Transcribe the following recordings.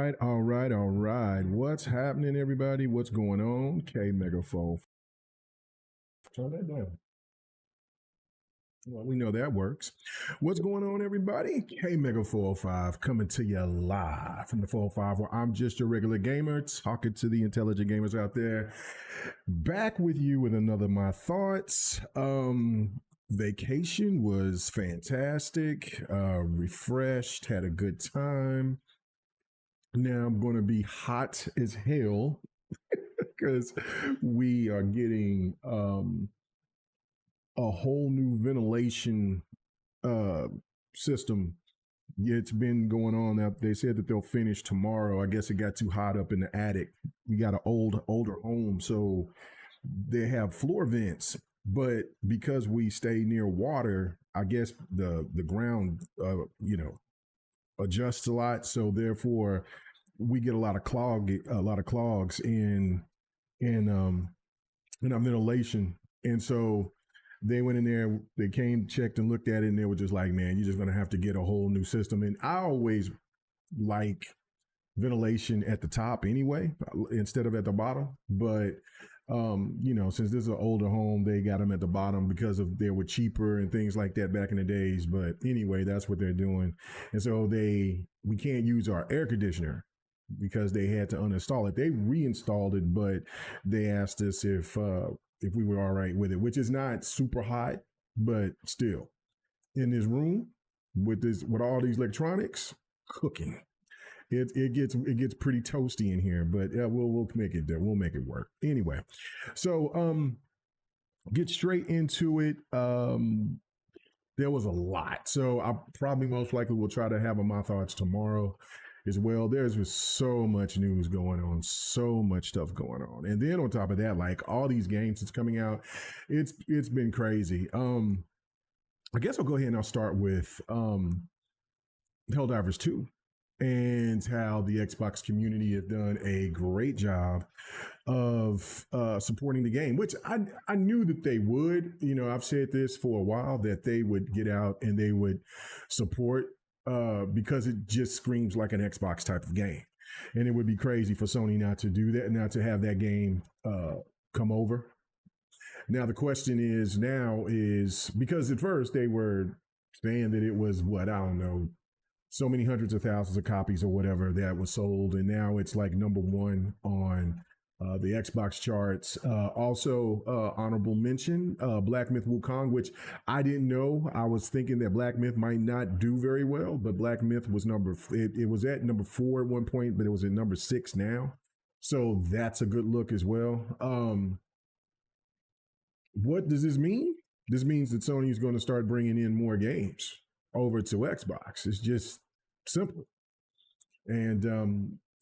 right, all right, all right. What's happening, everybody? What's going on? K Megaphone. Turn that down. Well, we know that works. What's going on, everybody? K Mega 405 coming to you live from the 405, where I'm just your regular gamer talking to the intelligent gamers out there. Back with you with another My Thoughts. Vacation was fantastic, refreshed, had a good time. Now I'm going to be hot as hell because we are getting a whole new ventilation uh, system. It's been going on. Now they said that they'll finish tomorrow. I guess it got too hot up in the attic. We got an older home, so they have floor vents. But because we stay near water, I guess the ground, adjusts a lot. So therefore, we get a lot of clogs in our ventilation, and so they went in there, they came, checked, and looked at it, and they were just like, man, you're just going to have to get a whole new system. And I always like ventilation at the top anyway, instead of at the bottom. But, since this is an older home, they got them at the bottom because they were cheaper and things like that back in the days. But anyway, that's what they're doing. And so we can't use our air conditioner because they had to uninstall it. They reinstalled it, but they asked us if we were all right with it, which is not super hot, but still, in this room with all these electronics, cooking, it gets pretty toasty in here. But yeah, we'll make it there. We'll make it work anyway. So get straight into it. There was a lot, so I probably most likely will try to have My Thoughts tomorrow as well. There's just so much news going on, so much stuff going on. And then on top of that, like all these games that's coming out, it's been crazy. I guess I'll go ahead and I'll start with Helldivers 2 and how the Xbox community have done a great job of supporting the game, which I knew that they would. I've said this for a while, that they would get out and they would support, because it just screams like an Xbox type of game. And it would be crazy for Sony not to do that, not to have that game come over. Now, the question is because at first they were saying that it was so many hundreds of thousands of copies or whatever that was sold. And now it's like number one on the Xbox charts. Also, honorable mention, Black Myth Wukong, which I didn't know. I was thinking that Black Myth might not do very well, but Black Myth was it was at number 4 at one point, but it was at number 6 now. So that's a good look as well. What does this mean? This means that Sony is going to start bringing in more games over to Xbox. It's just simple. And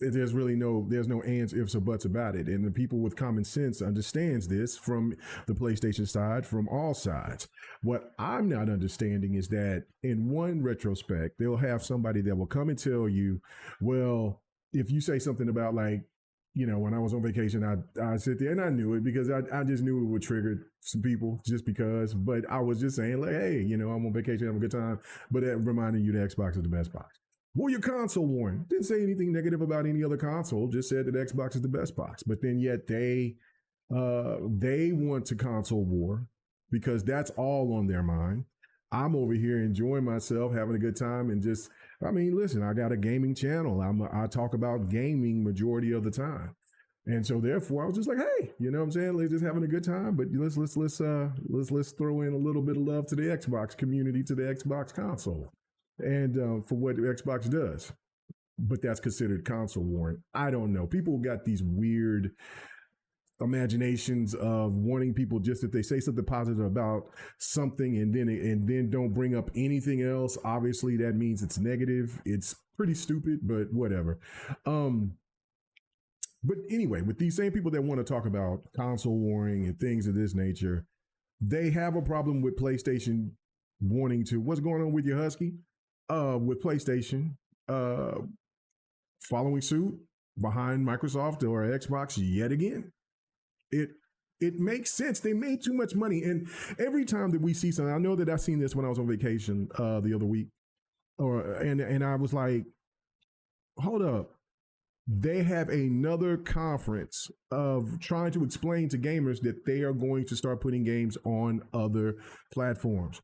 there's no ands, ifs, or buts about it. And the people with common sense understands this from the PlayStation side, from all sides. What I'm not understanding is that in one retrospect, they'll have somebody that will come and tell you, well, if you say something about when I was on vacation, I sit there and I knew it because I just knew it would trigger some people just because. But I was just saying, like, hey, I'm on vacation, having a good time. But that reminding you that Xbox is the best box. Well, your console warning. Didn't say anything negative about any other console. Just said that Xbox is the best box. But then yet they want to console war because that's all on their mind. I'm over here enjoying myself, having a good time, and listen, I got a gaming channel. I talk about gaming majority of the time. And so therefore I was just like, hey, you know what I'm saying? Let's just having a good time, but let's throw in a little bit of love to the Xbox community, to the Xbox console, and for what Xbox does. But that's considered console warrant. I don't know. People got these weird imaginations of wanting people just if they say something positive about something and then don't bring up anything else. Obviously, that means it's negative. It's pretty stupid, but whatever. But anyway, with these same people that want to talk about console warring and things of this nature, they have a problem with PlayStation wanting to. What's going on with your Husky? With PlayStation following suit behind Microsoft or Xbox yet again. It makes sense. They made too much money. And every time that we see something, I know that I've seen this when I was on vacation the other week, and I was like, hold up. they have another conference of trying to explain to gamers that they are going to start putting games on other platforms.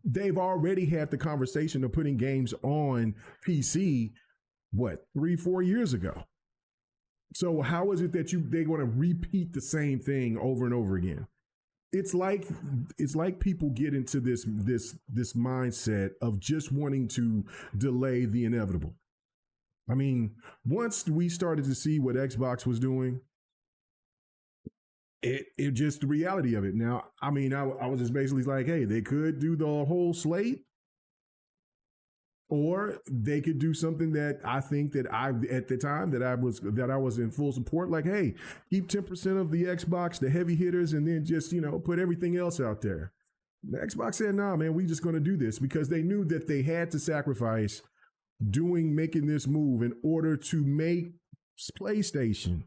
They've already had the conversation of putting games on PC, 3-4 years ago. So how is it that they're going to repeat the same thing over and over again? It's like people get into this mindset of just wanting to delay the inevitable. I mean, once we started to see what Xbox was doing, it just the reality of it. Now, I mean, I was just basically like, hey, they could do the whole slate, or they could do something that I think that at the time that I was in full support, like, hey, keep 10% of the Xbox, the heavy hitters, and then just, put everything else out there. The Xbox said, nah, man, we just going to do this, because they knew that they had to sacrifice making this move in order to make PlayStation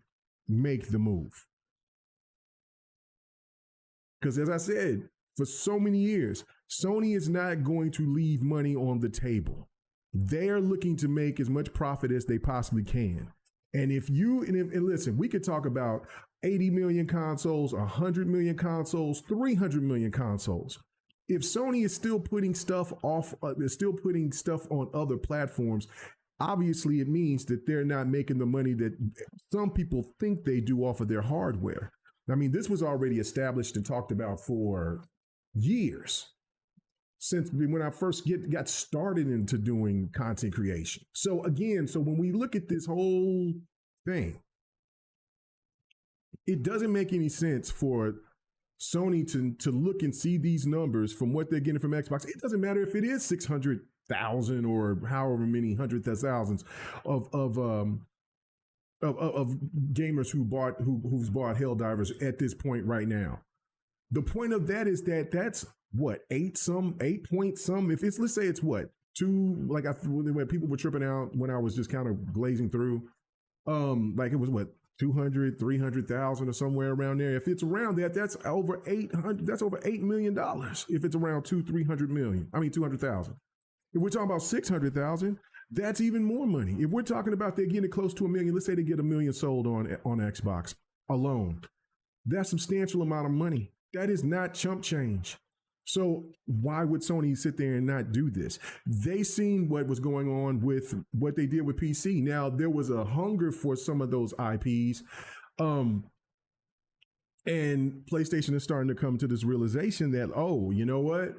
make the move. Because as I said, for so many years, Sony is not going to leave money on the table. They are looking to make as much profit as they possibly can. And listen, we could talk about 80 million consoles, 100 million consoles, 300 million consoles. If Sony is still putting stuff on other platforms, obviously it means that they're not making the money that some people think they do off of their hardware. I mean, this was already established and talked about for years, since when I first got started into doing content creation. So when we look at this whole thing, it doesn't make any sense for Sony to look and see these numbers from what they're getting from Xbox. It doesn't matter if it is 600,000 or however many hundreds of thousands of gamers who've bought Helldivers at this point right now. The point of that is that that's 8 point some. If it's, let's say it's 2, like when people were tripping out when I was just kind of glazing through, like it was 200, 300,000 or somewhere around there. If it's around that, that's over $8 million. If it's around 200,000. If we're talking about 600,000, that's even more money. If we're talking about they're getting close to $1 million, let's say they get 1 million sold on Xbox alone, that's a substantial amount of money. That is not chump change. So why would Sony sit there and not do this? They seen what was going on with what they did with PC. Now, there was a hunger for some of those IPs. And PlayStation is starting to come to this realization that, oh, you know what?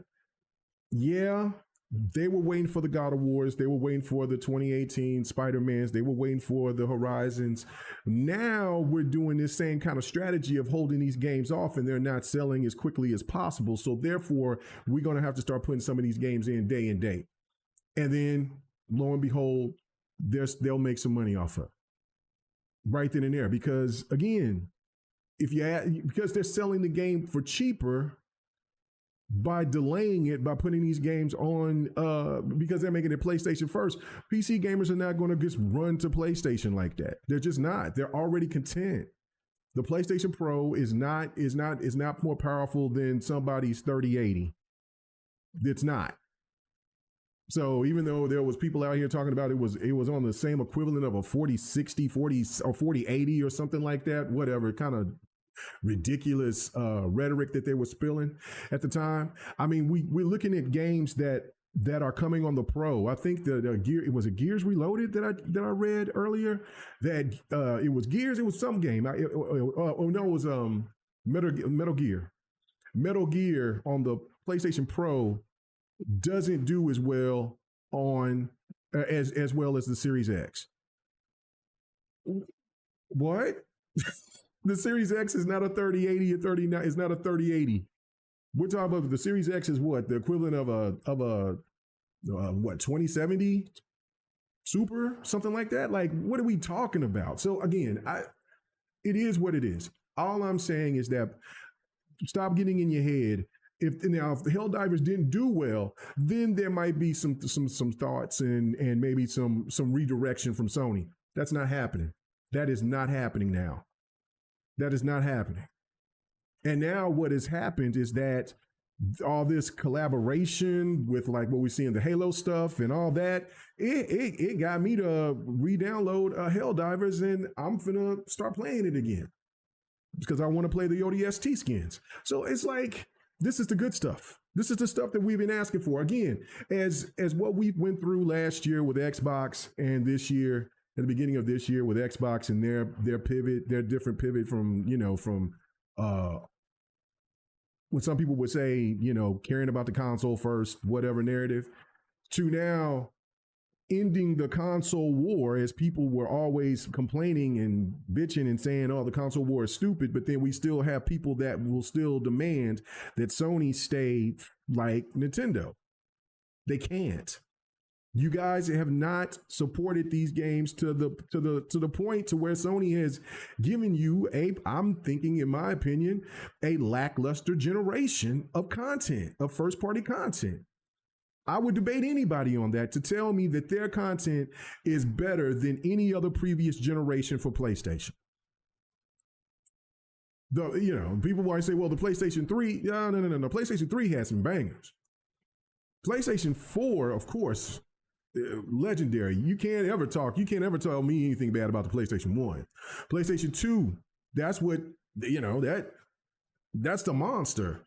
Yeah, they were waiting for the God of Wars. They were waiting for the 2018 Spider-Mans. They were waiting for the Horizons. Now we're doing this same kind of strategy of holding these games off, and they're not selling as quickly as possible. So therefore, we're going to have to start putting some of these games in day and date. And then, lo and behold, they'll make some money off of it right then and there. Because again, because they're selling the game for cheaper, by delaying it, by putting these games on, because they're making it PlayStation first, PC gamers are not going to just run to PlayStation like that. They're just not. They're already content. The PlayStation Pro is not more powerful than somebody's 3080. It's not. So even though there was people out here talking about it was on the same equivalent of a 4060, 40 or 4080 or something like that, whatever, kind of ridiculous rhetoric that they were spilling at the time. I mean, we're looking at games that are coming on the Pro. I think it was a Gears Reloaded that I read earlier. That it was Gears. It was some game. It was Metal Gear. Metal Gear on the PlayStation Pro doesn't do as well as well as the Series X. What? The Series X is not a 3080 or 39. It's not a 3080. We're talking about the Series X is what? The equivalent of a 2070 Super, something like that. Like, what are we talking about? So again, it is what it is. All I'm saying is that stop getting in your head. If the Helldivers didn't do well, then there might be some thoughts and maybe some redirection from Sony. That's not happening. That is not happening now. That is not happening. And now what has happened is that all this collaboration with like what we see in the Halo stuff and all that, it got me to re-download Helldivers, and I'm gonna start playing it again because I want to play the ODST skins. So it's like, this is the good stuff. This is the stuff that we've been asking for. Again, as what we went through last year with Xbox, and this year, at the beginning of this year with Xbox and their pivot, their different pivot from, from what some people would say, caring about the console first, whatever narrative, to now ending the console war, as people were always complaining and bitching and saying, oh, the console war is stupid. But then we still have people that will still demand that Sony stay like Nintendo. They can't. You guys have not supported these games to the point to where Sony has given you I'm thinking, in my opinion, a lackluster generation of content, of first party content. I would debate anybody on that to tell me that their content is better than any other previous generation for PlayStation. People want to say, well, the PlayStation 3, no. PlayStation 3 has some bangers. PlayStation 4, of course, legendary. You can't ever tell me anything bad about the PlayStation 1. PlayStation 2, that's what, that's the monster.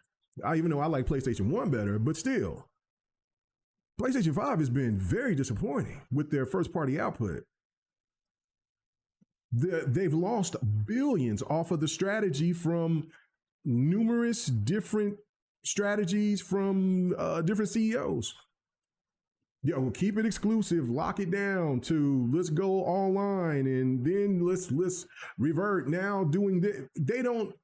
Even though I like PlayStation 1 better, but still. PlayStation 5 has been very disappointing with their first party output. They've lost billions off of the strategy from numerous different strategies from different CEOs. Keep it exclusive, lock it down to let's go online, and then let's revert. Now doing that, they don't,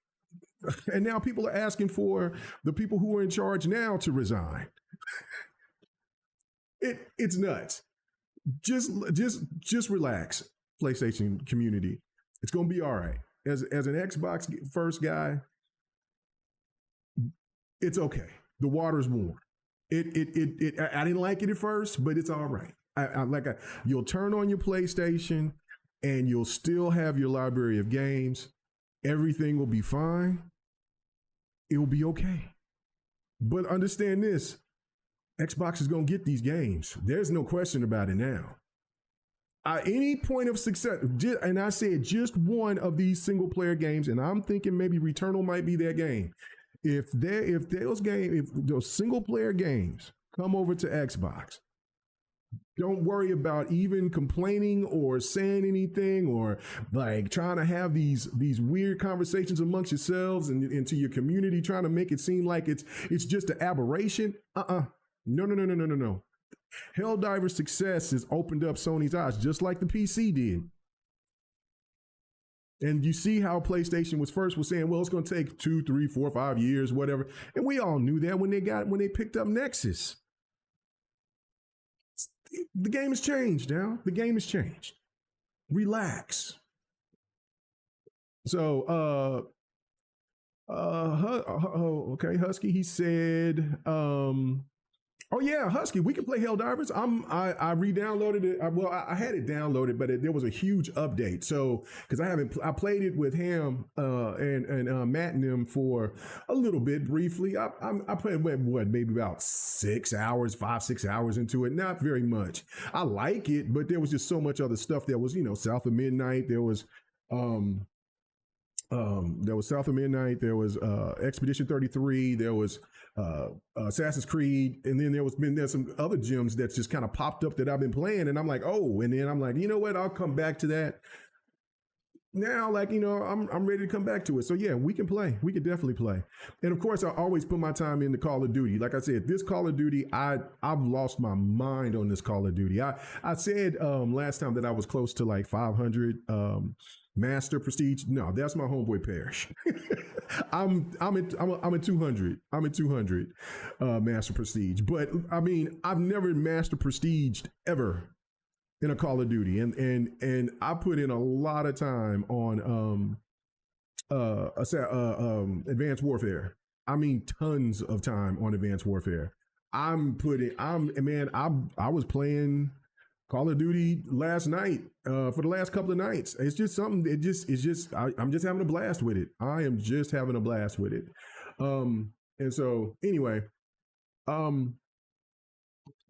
and now people are asking for the people who are in charge now to resign. It's nuts. Just relax, PlayStation community. It's gonna be all right. As an Xbox first guy, it's okay. The water's warm. I didn't like it at first, but it's all right. You'll turn on your PlayStation and you'll still have your library of games. Everything will be fine. It will be okay. But understand this. Xbox is going to get these games. There's no question about it now. Any point of success, and I said just one of these single player games, and I'm thinking maybe Returnal might be that game. If those single player games come over to Xbox, don't worry about even complaining or saying anything or like trying to have these weird conversations amongst yourselves and into your community, trying to make it seem like it's just an aberration. No. Helldivers' success has opened up Sony's eyes, just like the PC did. And you see how PlayStation was saying, well, it's going to take 2, 3, 4, 5 years, whatever. And we all knew that when they picked up Nexus. The game has changed now. The game has changed. Relax. So, okay, Husky, he said, oh yeah, Husky, we can play Helldivers. I re-downloaded it. I had it downloaded, but there was a huge update. So because I played it with him and Matt and them for a little bit briefly. I played maybe about 6 hours, 5-6 hours into it. Not very much. I like it, but there was just so much other stuff. There was South of Midnight. There was South of Midnight. There was Expedition 33. There was Assassin's Creed, and then there's some other gems that's just kind of popped up that I've been playing, and I'm like, oh, and then I'm like, you know what? I'll come back to that. Now, I'm ready to come back to it. So yeah, we can play. We can definitely play. And of course, I always put my time into Call of Duty. Like I said, this Call of Duty, I've lost my mind on this Call of Duty. I said last time that I was close to like 500 Master Prestige. No, that's my homeboy Parrish. I'm at 200. I'm at 200 Master Prestige. But I mean, I've never Master Prestiged ever in a Call of Duty, and I put in a lot of time on Advanced Warfare. I mean, tons of time on Advanced Warfare. I was playing Call of Duty last night for the last couple of nights. It's just something. I'm just having a blast with it. I am just having a blast with it. And so anyway, um,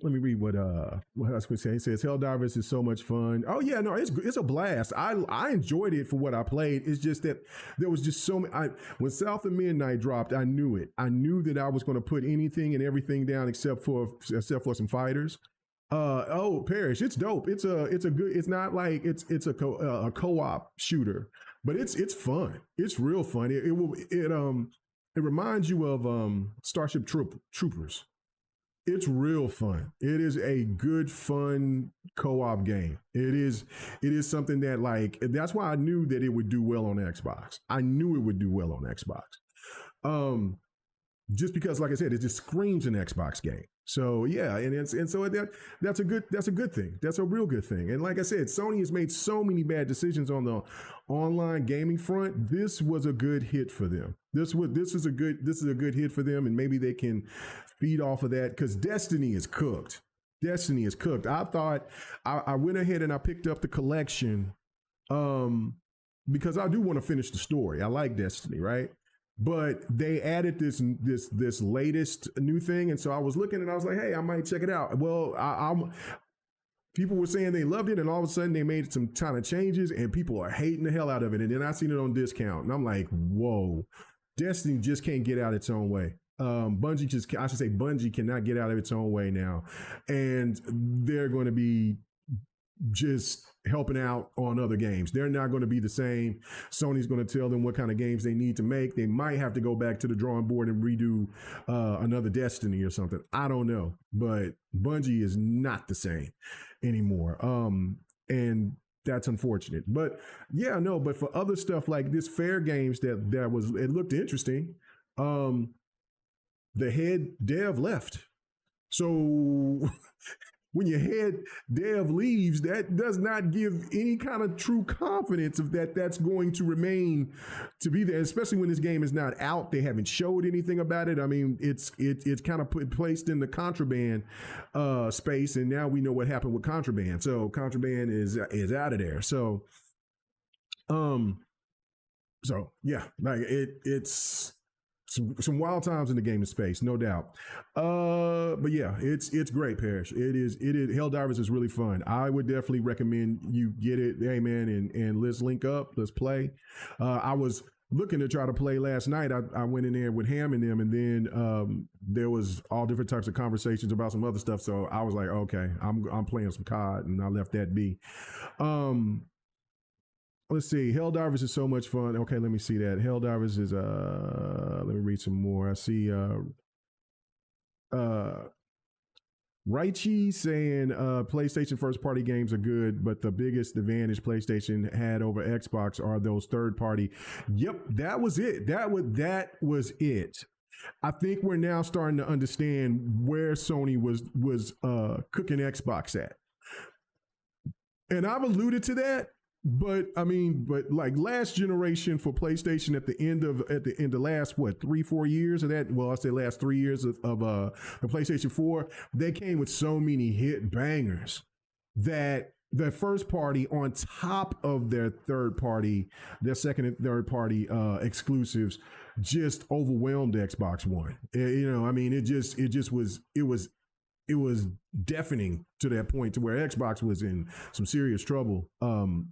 let me read what else we say. It says Helldivers is so much fun. Oh yeah, no, it's a blast. I enjoyed it for what I played. It's just that there was just so many. When South of Midnight dropped, I knew it. I knew that I was going to put anything and everything down except for some fighters. Oh, Parrish, it's dope. It's a good. It's not like it's a co-op shooter, but it's fun. It's real fun. It reminds you of Starship Troopers. It's real fun. It is a good, fun co-op game. It is something that, like, that's why I knew that it would do well on Xbox. I knew it would do well on Xbox. Just because, like I said, it just screams an Xbox game. So yeah, that's a good thing. That's a real good thing. And like I said, Sony has made so many bad decisions on the online gaming front. This was a good hit for them. This is a good hit for them, and maybe they can feed off of that, because Destiny is cooked. Destiny is cooked. I thought I went ahead and I picked up the collection because I do want to finish the story. I like Destiny, right? But they added this latest new thing, and so I was looking and I was like, hey, I might check it out. Well, people were saying they loved it, and all of a sudden they made some kind of changes, and people are hating the hell out of it. And then I seen it on discount, and I'm like, whoa, Destiny just can't get out its own way. Bungie cannot get out of its own way now, and they're going to be just helping out on other games. They're not going to be the same. Sony's going to tell them what kind of games they need to make. They might have to go back to the drawing board and redo another Destiny or something. I don't know, but Bungie is not the same anymore. And that's unfortunate. But yeah, no, but for other stuff like this, Fair Games it looked interesting. The head dev left. So when your head dev leaves, that does not give any kind of true confidence of that's going to remain to be there, especially when this game is not out. They haven't showed anything about it. I mean, it's kind of placed in the Contraband space, and now we know what happened with Contraband. So Contraband is out of there. So yeah, like it's some wild times in the gaming space, no doubt. But yeah, it's great, Parrish. It is. Helldivers is really fun. I would definitely recommend you get it. Hey man, and let's link up. Let's play. I was looking to try to play last night. I went in there with Ham and them, and then there was all different types of conversations about some other stuff. So I was like, okay, I'm playing some COD, and I left that be. Let's see. Helldivers is so much fun. Okay, let me see that. Helldivers is let me read some more. I see Raichi saying PlayStation first party games are good, but the biggest advantage PlayStation had over Xbox are those third party. Yep, that was it. That was it. I think we're now starting to understand where Sony was cooking Xbox at. And I've alluded to that. But I mean, like last generation for PlayStation at the end of last 3-4 years of that. Well, I say last 3 years of the PlayStation 4, they came with so many hit bangers that the first party on top of their second and third party exclusives just overwhelmed Xbox One. You know, I mean, it was deafening to that point to where Xbox was in some serious trouble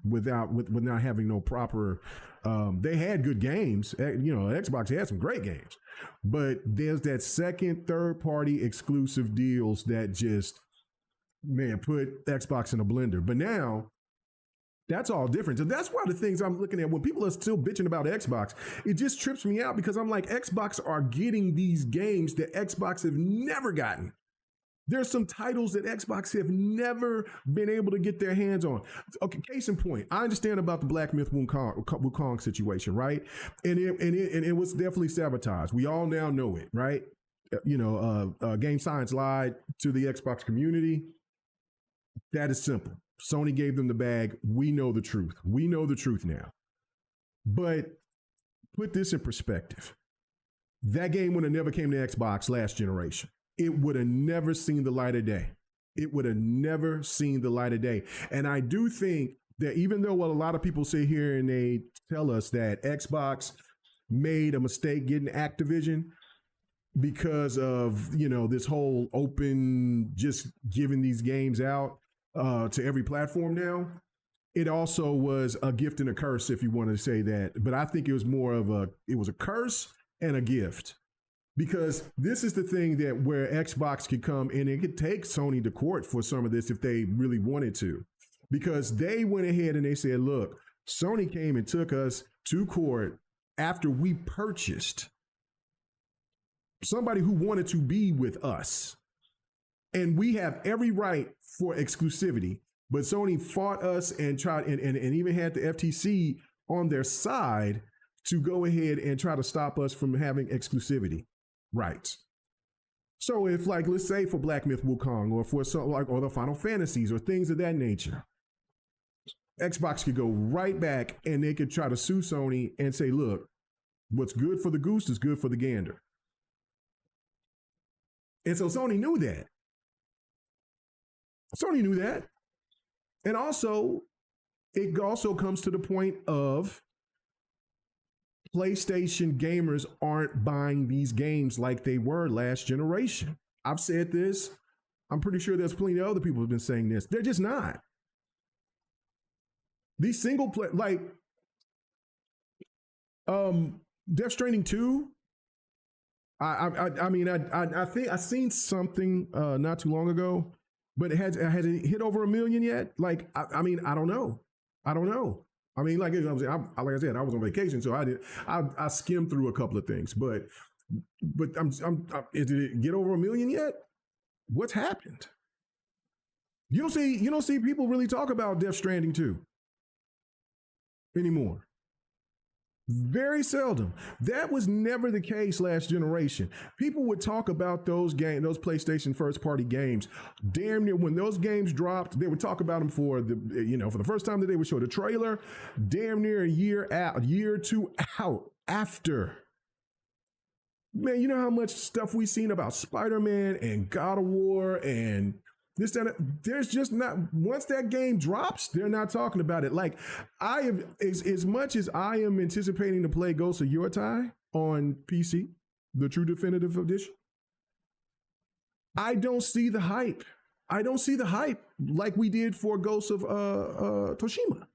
with not having no proper. They had good games, you know. Xbox had some great games, but there's that second, third party exclusive deals that just put Xbox in a blender. But now that's all different. So that's why the things I'm looking at when people are still bitching about Xbox, it just trips me out, because I'm like, Xbox are getting these games that Xbox have never gotten. There's some titles that Xbox have never been able to get their hands on. Okay, case in point, I understand about the Black Myth Wukong situation, right? And it was definitely sabotaged. We all now know it, right? You know, Game Science lied to the Xbox community. That is simple. Sony gave them the bag. We know the truth. We know the truth now. But put this in perspective. That game would have never came to Xbox last generation. It would have never seen the light of day. It would have never seen the light of day. And I do think that even though what a lot of people sit here and they tell us that Xbox made a mistake getting Activision, because of this whole open, just giving these games out to every platform now. It also was a gift and a curse, if you want to say that. But I think it was more of a curse and a gift, because this is the thing that where Xbox could come and it could take Sony to court for some of this if they really wanted to, because they went ahead and they said, look, Sony came and took us to court after we purchased somebody who wanted to be with us. And we have every right for exclusivity. But Sony fought us and tried and even had the FTC on their side to go ahead and try to stop us from having exclusivity rights. So if, like, let's say for Black Myth Wukong or for or the Final Fantasies or things of that nature, Xbox could go right back and they could try to sue Sony and say, look, what's good for the goose is good for the gander. And so Sony knew that. Sony knew that. And also, it also comes to the point of PlayStation gamers aren't buying these games like they were last generation. I've said this. I'm pretty sure there's plenty of other people who've been saying this. They're just not. These single play, like Death Stranding 2. I mean, I think I seen something not too long ago. But has it hit over 1 million yet? Like, I mean, I don't know. I mean, like I said, I was on vacation, so I skimmed through a couple of things. But did it get over 1 million yet? What's happened? You don't see people really talk about Death Stranding 2 anymore. Very seldom. That was never the case last generation. People would talk about those PlayStation first party games. Damn near when those games dropped, they would talk about them for the first time that they would show the trailer. Damn near a year or two out after. Man, you know how much stuff we've seen about Spider-Man and God of War and this, that, there's just not, once that game drops, they're not talking about it. Like, I have, as much as I am anticipating to play Ghost of Yotei on PC, the true definitive edition, I don't see the hype. I don't see the hype like we did for Ghost of Tsushima.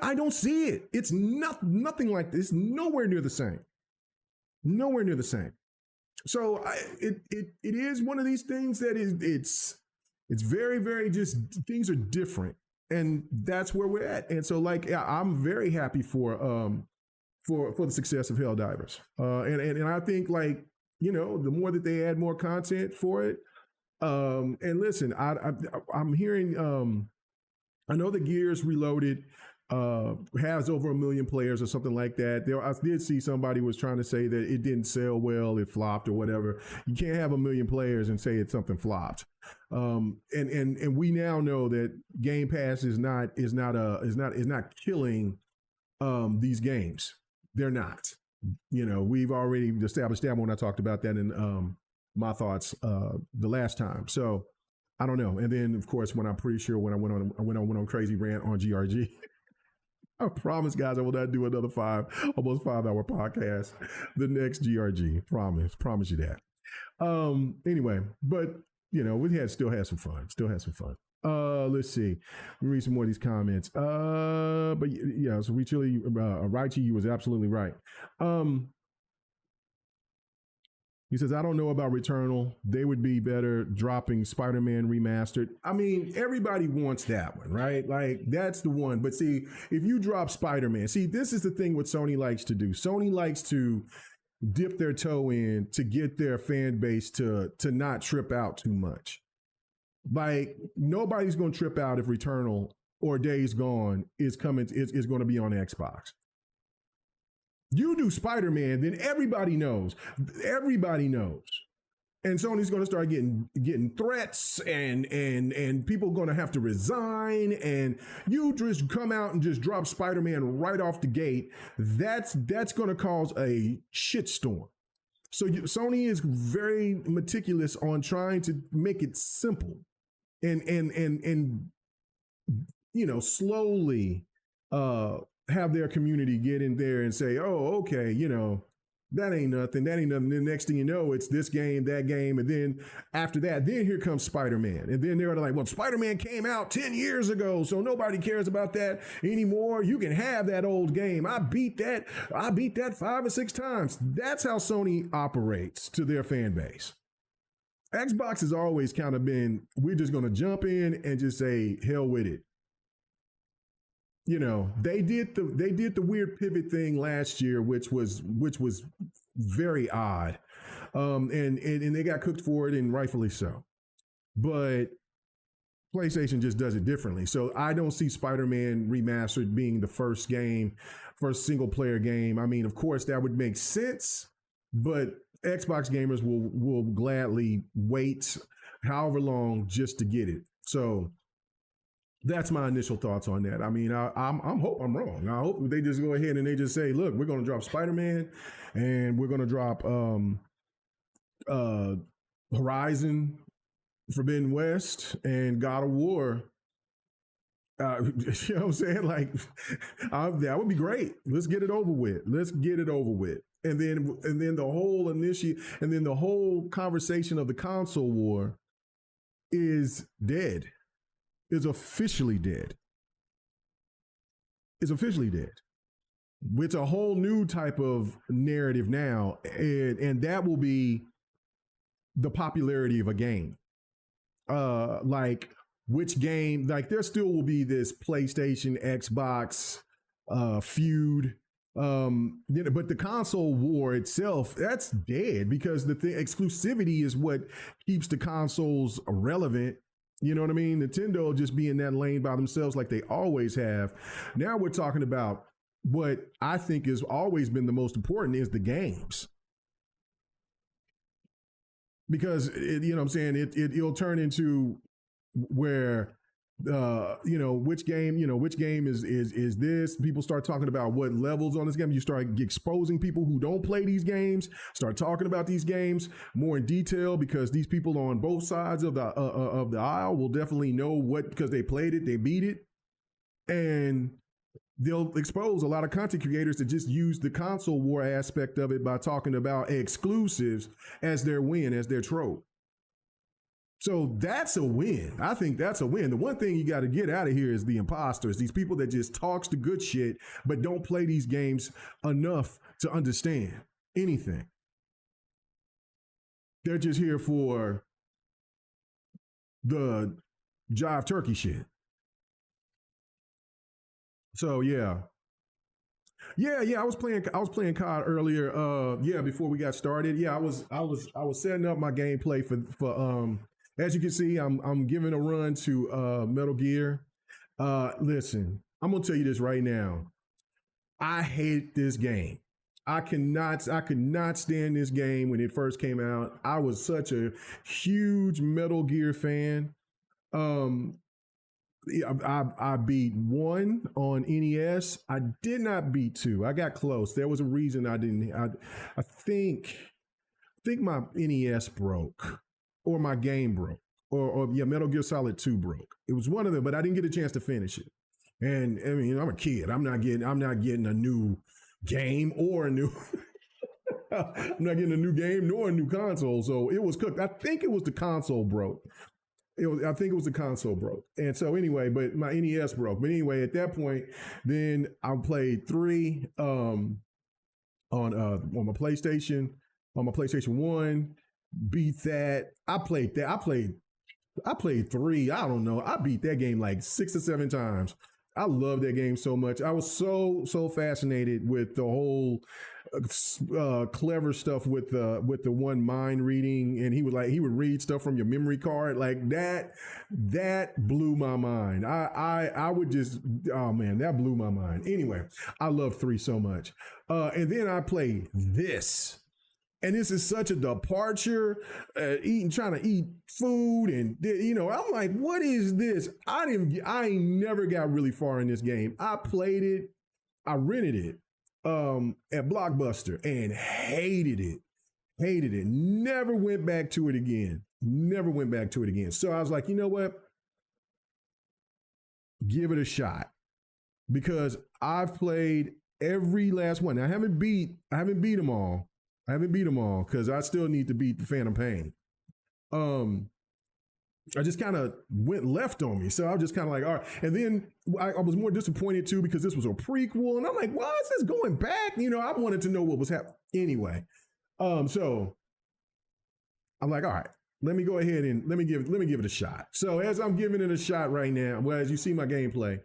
I don't see it. It's nothing like this. Nowhere near the same. Nowhere near the same. So it is one of these things that it's very, very just, things are different, and that's where we're at. And so, like, yeah, I'm very happy for the success of Helldivers, and I think, like, the more that they add more content for it, and listen, I'm hearing, I know the Gears Reloaded has over 1 million players or something like that. I did see somebody was trying to say that it didn't sell well, it flopped or whatever. You can't have 1 million players and say it's something flopped. And we now know that Game Pass is not killing these games. They're not. We've already established that when I talked about that in my thoughts the last time. So I don't know. And then, of course, when I'm pretty sure when I went on crazy rant on GRG. I promise, guys, I will not do another almost 5 hour podcast. The next GRG, promise you that. Anyway, but we still had some fun. Let's see. Let me read some more of these comments. But yeah, so Raichi, you was absolutely right. He says, I don't know about Returnal. They would be better dropping Spider-Man remastered. I mean, everybody wants that one, right? Like, that's the one. But see, if you drop Spider-Man, this is the thing what Sony likes to do. Sony likes to dip their toe in to get their fan base to not trip out too much. Like, nobody's going to trip out if Returnal or Days Gone is going to be on Xbox. You do Spider-Man, then everybody knows. Everybody knows. And Sony's going to start getting threats, and people going to have to resign. And you just come out and just drop Spider-Man right off the gate. That's going to cause a shitstorm. So Sony is very meticulous on trying to make it simple, and slowly have their community get in there and say, oh, okay, That ain't nothing. That ain't nothing. The next thing you know, it's this game, that game. And then after that, then here comes Spider-Man. And then they're like, well, Spider-Man came out 10 years ago, so nobody cares about that anymore. You can have that old game. I beat that 5 or 6 times. That's how Sony operates to their fan base. Xbox has always kind of been, we're just going to jump in and just say, hell with it. You know, they did the weird pivot thing last year, which was very odd, and they got cooked for it, and rightfully so. But PlayStation just does it differently. So I don't see Spider-Man Remastered being the first single player game. I mean, of course, that would make sense, but Xbox gamers will gladly wait however long just to get it. So that's my initial thoughts on that. I mean, I hope I'm wrong. I hope they just go ahead and they just say, look, we're going to drop Spider-Man and we're going to drop Horizon Forbidden West and God of War. You know what I'm saying? Like, that would be great. Let's get it over with. And then the whole conversation of the console war is dead. Is officially dead. It's a whole new type of narrative now, and that will be the popularity of a game. Like which game? Like there still will be this PlayStation, Xbox feud. But the console war itself, that's dead because the exclusivity is what keeps the consoles relevant. You know what I mean? Nintendo will just be in that lane by themselves like they always have. Now we're talking about what I think has always been the most important is the games. Because, you know what I'm saying, it'll turn into where, which game is this? People start talking about what levels on this game. You start exposing people who don't play these games, start talking about these games more in detail because these people on both sides of the aisle will definitely know what, because they played it, they beat it, and they'll expose a lot of content creators that just use the console war aspect of it by talking about exclusives as their win, as their trope. So that's a win. I think that's a win. The one thing you got to get out of here is the imposters, these people that just talks the good shit, but don't play these games enough to understand anything. They're just here for the jive turkey shit. So yeah. I was playing COD earlier. Before we got started. Yeah, I was setting up my gameplay for as you can see, I'm giving a run to Metal Gear. Listen, I'm gonna tell you this right now. I hate this game. I could not stand this game when it first came out. I was such a huge Metal Gear fan. I beat 1 on NES. I did not beat 2. I got close. There was a reason I didn't. I think my NES broke. Or my game broke, or Metal Gear Solid 2 broke. It was one of them, but I didn't get a chance to finish it. And I mean, I'm a kid. I'm not getting a new game or a new. I'm not getting a new game nor a new console. So it was cooked. I think it was the console broke. I think it was the console broke. And so anyway, but my NES broke. But anyway, at that point, then I played 3 on my PlayStation 1. Beat that. I played 3. I don't know. I beat that game like 6 or 7 times. I love that game so much. I was so fascinated with the whole clever stuff with the one mind reading, and he would read stuff from your memory card like that. That blew my mind. I would just, oh man, that blew my mind. Anyway, I love 3 so much. And then I played this. And this is such a departure, trying to eat food. And, I'm like, what is this? I never got really far in this game. I played it. I rented it at Blockbuster and hated it. Never went back to it again. So I was like, you know what? Give it a shot. Because I've played every last one. Now, I haven't beat them all. I haven't beat them all because I still need to beat the Phantom Pain. I just kind of went left on me. So I was just kind of like, all right. And then I was more disappointed too because this was a prequel. And I'm like, why is this going back? You know, I wanted to know what was happening. Anyway, so I'm like, all right, let me go ahead and let me give it a shot. So as I'm giving it a shot right now, well, as you see my gameplay,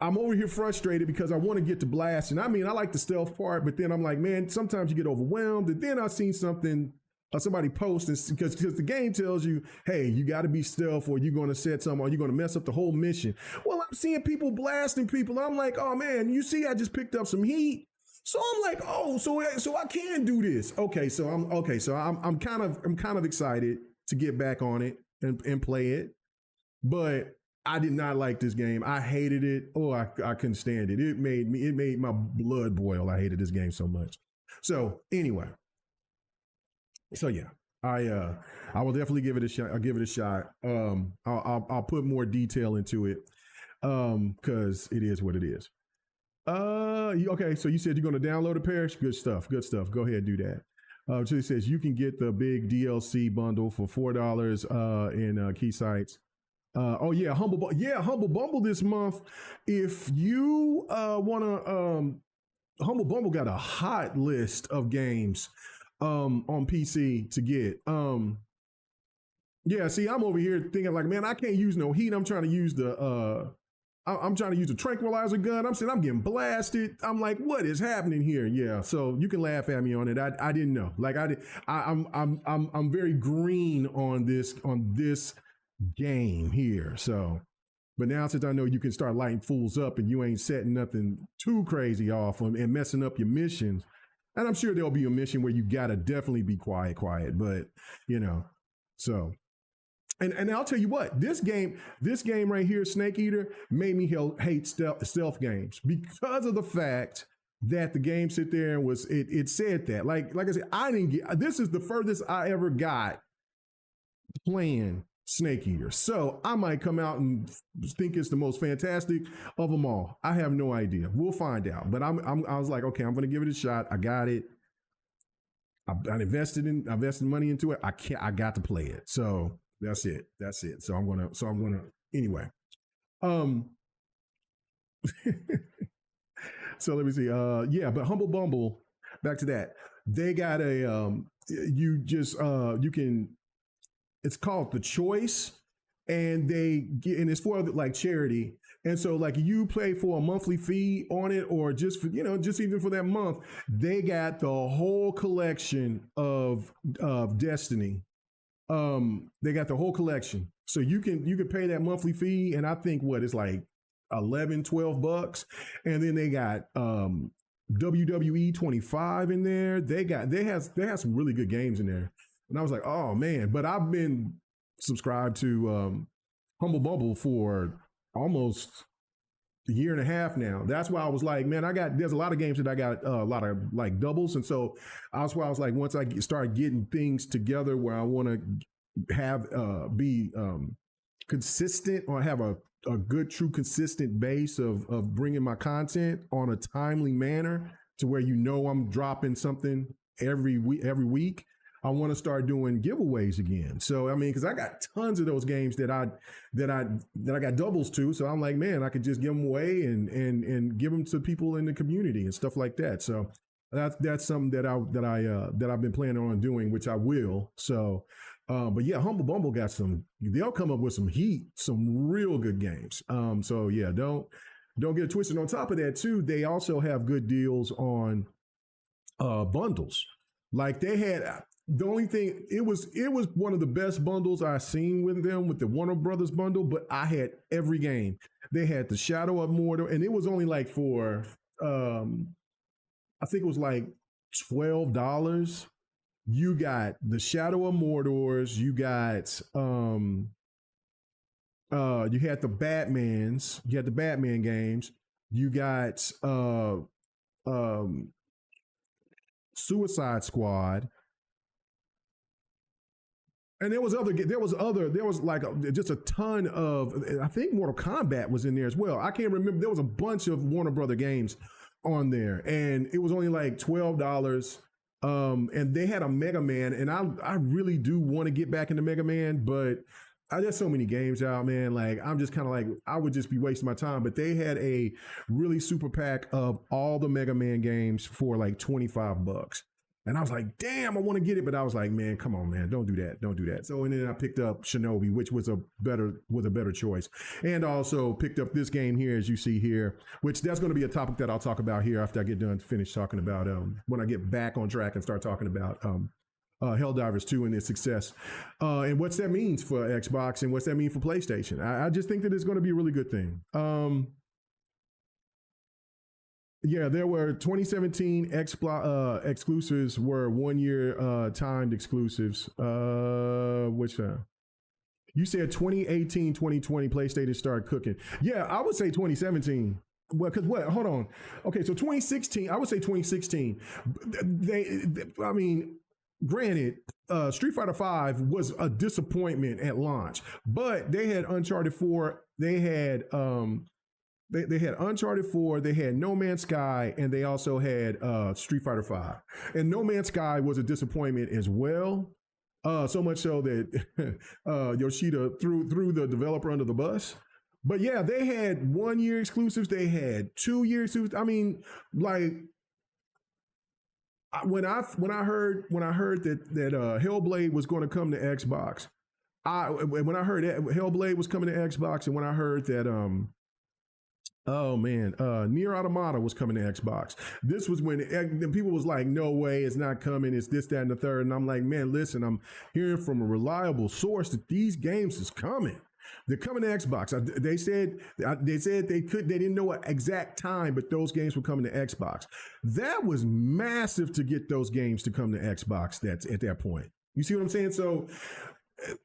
I'm over here frustrated because I want to get to blasting. I mean, I like the stealth part, but then I'm like, man, sometimes you get overwhelmed. And then I seen something, somebody post, because the game tells you, hey, you got to be stealth or you're going to set something or you're going to mess up the whole mission. Well, I'm seeing people blasting people. I'm like, oh man, you see, I just picked up some heat. So I'm like, oh, so I can do this. Okay, so I'm kind of excited to get back on it and play it, but I did not like this game. I hated it. Oh, I couldn't stand it. It made my blood boil. I hated this game so much. So anyway, so yeah, I will definitely give it a shot. I'll give it a shot. I'll put more detail into it because it is what it is. Okay, so you said you're going to download a parish. Good stuff. Go ahead and do that. So it says you can get the big DLC bundle for $4 in key sites. Oh yeah, Humble Bundle this month. If you want to, Humble Bundle got a hot list of games on PC to get. Yeah, see, I'm over here thinking like, man, I can't use no heat. I'm trying to use the tranquilizer gun. I'm saying I'm getting blasted. I'm like, what is happening here? Yeah, so you can laugh at me on it. I didn't know. Like I'm very green on this game here. So, but now since I know you can start lighting fools up and you ain't setting nothing too crazy off them and messing up your missions, and I'm sure there'll be a mission where you gotta definitely be quiet, but you know, so. And I'll tell you what, this game right here, Snake Eater, made me hate stealth games because of the fact that the game sit there and it said that. Like I said, this is the furthest I ever got playing Snake Eater. So I might come out and think it's the most fantastic of them all. I have no idea. We'll find out. But I was like, okay, I'm going to give it a shot. I got it. I invested money into it. I got to play it. So that's it. So I'm gonna anyway. So let me see. Yeah, but Humble Bumble, back to that. They got a you can, it's called The Choice, and it's for like charity. And so like you pay for a monthly fee on it, or just for, just even for that month, they got the whole collection of Destiny. They got the whole collection. So you can pay that monthly fee, and I think it's like $11-12, and then they got WWE 25 in there. They have some really good games in there. And I was like, oh man, but I've been subscribed to Humble Bumble for almost a year and a half now. That's why I was like, man, there's a lot of games that I got a lot of like doubles. And so that's why I was like, once I start getting things together where I want to have be consistent, or have a good, true, consistent base of bringing my content on a timely manner to where I'm dropping something every week. I want to start doing giveaways again. So I mean, because I got tons of those games that I got doubles to. So I'm like, man, I could just give them away and give them to people in the community and stuff like that. So that's something that I've been planning on doing, which I will. So, but yeah, Humble Bumble got they'll come up with some heat, some real good games. So yeah, don't get it twisted. On top of that too, they also have good deals on bundles. Like they had. The only thing, it was one of the best bundles I've seen with them, with the Warner Brothers bundle, but I had every game. They had the Shadow of Mordor, and it was only like for, I think it was like $12. You got the Shadow of Mordors, you got, you had the Batman games, you got, Suicide Squad. And there was like just a ton of, I think Mortal Kombat was in there as well. I can't remember. There was a bunch of Warner Brother games on there, and it was only like $12. And they had a Mega Man, and I really do want to get back into Mega Man, but there's so many games out, man. Like I'm just kind of like I would just be wasting my time. But they had a really super pack of all the Mega Man games for like $25. And I was like, damn, I want to get it, but I was like, man, come on, man, don't do that, don't do that. So and then I picked up Shinobi, which was a better choice, and also picked up this game here, as you see here, which that's going to be a topic that I'll talk about here after I get done finish talking about when I get back on track and start talking about Helldivers 2 and its success, and what's that means for Xbox and what's that mean for PlayStation. I just think that it's going to be a really good thing. Yeah, there were 2017 exclusives were 1 year timed exclusives. Which you said 2018, 2020 PlayStation started cooking. Yeah, I would say 2017. Well, because what? Hold on. Okay, so 2016. I would say 2016. I mean, granted, Street Fighter V was a disappointment at launch, but they had Uncharted 4. They had They had Uncharted 4, they had No Man's Sky, and they also had Street Fighter 5. And No Man's Sky was a disappointment as well. So much so that Yoshida threw the developer under the bus. But yeah, they had 1 year exclusives, they had 2 year exclusives. I mean, like when I heard that Hellblade was going to come to Xbox, when I heard that Hellblade was coming to Xbox, and when I heard that oh man, Nier Automata was coming to Xbox. This was when people was like, no way, it's not coming, it's this, that, and the third. And I'm like, man, listen, I'm hearing from a reliable source that these games is coming. They're coming to Xbox. They said they didn't know an exact time, but those games were coming to Xbox. That was massive to get those games to come to Xbox. That's at that point. You see what I'm saying? So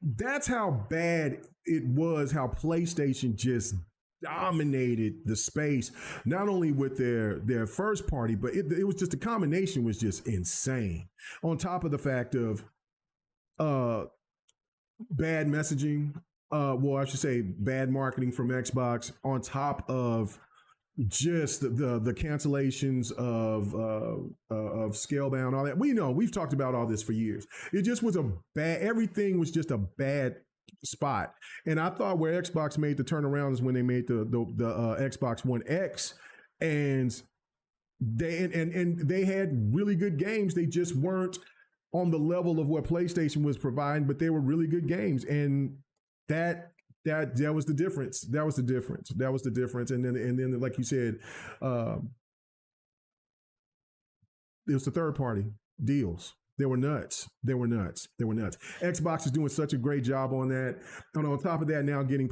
that's how bad it was, how PlayStation just dominated the space, not only with their first party, but it was just the combination was just insane. On top of the fact of bad messaging, well, I should say bad marketing from Xbox, on top of just the cancellations of Scalebound, all that. We've talked about all this for years. It just was everything was just a bad spot. And I thought where Xbox made the turnaround is when they made the Xbox One X, and they had really good games. They just weren't on the level of what PlayStation was providing, but they were really good games, and that was the difference. That was the difference. And then like you said, it was the third party deals. They were nuts. Xbox is doing such a great job on that. And on top of that, now getting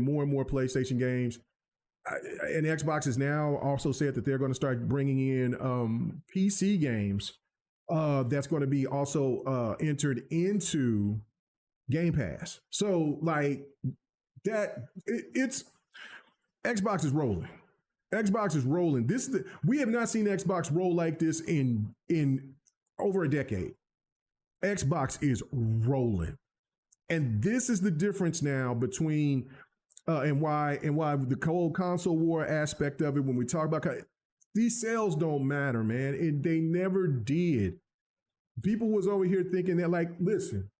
more and more PlayStation games. And Xbox has now also said that they're going to start bringing in PC games that's going to be also entered into Game Pass. So like that, it's Xbox is rolling. Xbox is rolling. We have not seen Xbox roll like this in over a decade. Xbox is rolling. And this is the difference now between and why the cold console war aspect of it, when we talk about these sales don't matter, man. They never did. People was over here thinking that, like, listen,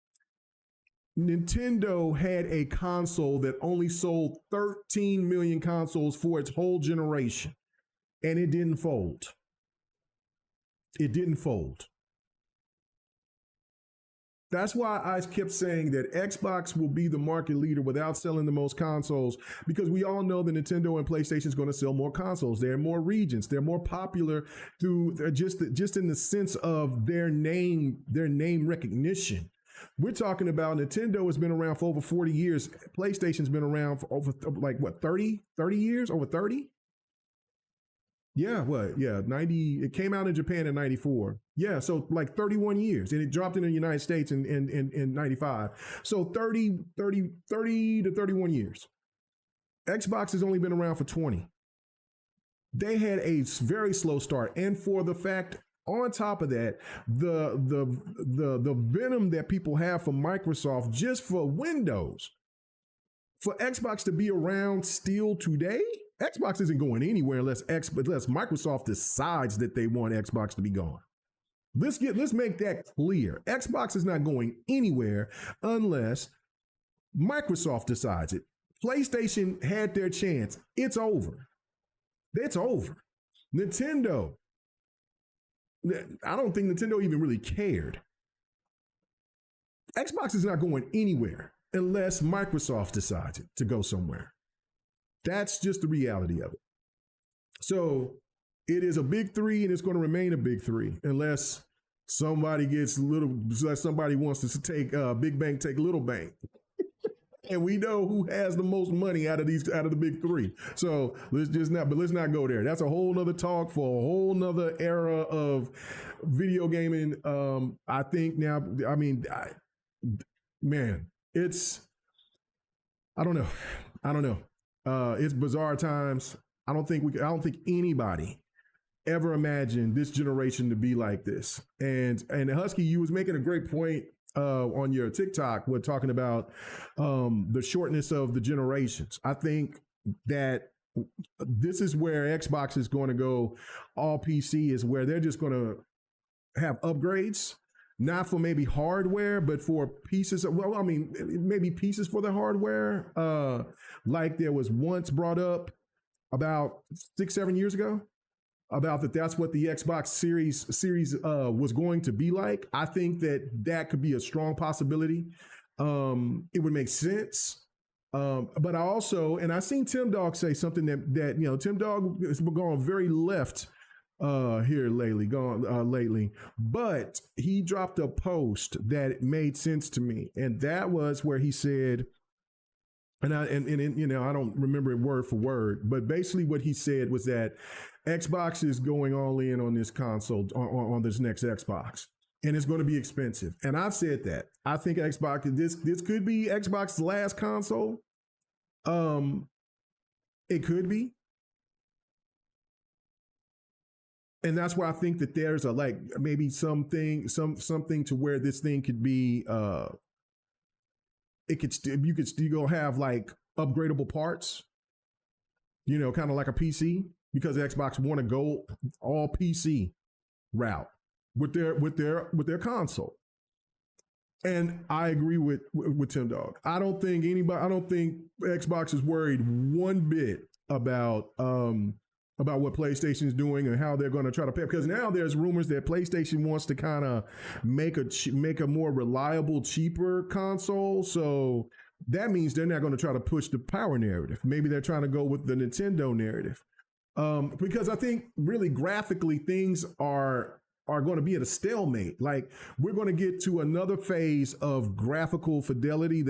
Nintendo had a console that only sold 13 million consoles for its whole generation, and it didn't fold. It didn't fold. That's why I kept saying that Xbox will be the market leader without selling the most consoles, because we all know that Nintendo and PlayStation is going to sell more consoles. They're more regions. They're more popular through just in the sense of their name recognition. We're talking about Nintendo has been around for over 40 years. PlayStation's been around for over 30 years, over 30. Yeah, 90, it came out in Japan in 94. Yeah, so like 31 years, and it dropped in the United States in 95. So 30 to 31 years. Xbox has only been around for 20. They had a very slow start, and for the fact, on top of that, the venom that people have for Microsoft just for Windows, for Xbox to be around still today, Xbox isn't going anywhere unless Microsoft decides that they want Xbox to be gone. Let's make that clear. Xbox is not going anywhere unless Microsoft decides it. PlayStation had their chance. It's over. It's over. Nintendo, I don't think Nintendo even really cared. Xbox is not going anywhere unless Microsoft decides it to go somewhere. That's just the reality of it. So it is a big three, and it's going to remain a big three unless somebody wants to take big bank, take little bank. And we know who has the most money out of the big three. So let's not go there. That's a whole nother talk for a whole nother era of video gaming. I think now, I mean, I don't know. It's bizarre times. I don't think anybody ever imagined this generation to be like this. And Husky, you was making a great point on your TikTok. We're talking about the shortness of the generations. I think that this is where Xbox is going to go all PC, is where they're just going to have upgrades, not for maybe hardware, but for pieces. Maybe pieces for the hardware, like there was once brought up about 6-7 years ago, about that's what the Xbox Series was going to be like. I think that could be a strong possibility. It would make sense. But I also, and I seen Tim Dog say something that Tim Dog has been going very left here lately, but he dropped a post that made sense to me, and that was where he said, and I don't remember it word for word, but basically what he said was that Xbox is going all in on this console, on this next Xbox, and it's going to be expensive. And I've said that I think Xbox, this could be Xbox's last console. It could be. And that's why I think that there's maybe something to where this thing could be, you could still have like upgradable parts, kind of like a PC, because Xbox want to go all PC route with their console. And I agree with Tim Dog. I don't think Xbox is worried one bit about what PlayStation is doing and how they're going to try to pay. Because now there's rumors that PlayStation wants to kind of make a more reliable, cheaper console. So that means they're not going to try to push the power narrative. Maybe they're trying to go with the Nintendo narrative. Because I think really graphically things are going to be at a stalemate. Like we're going to get to another phase of graphical fidelity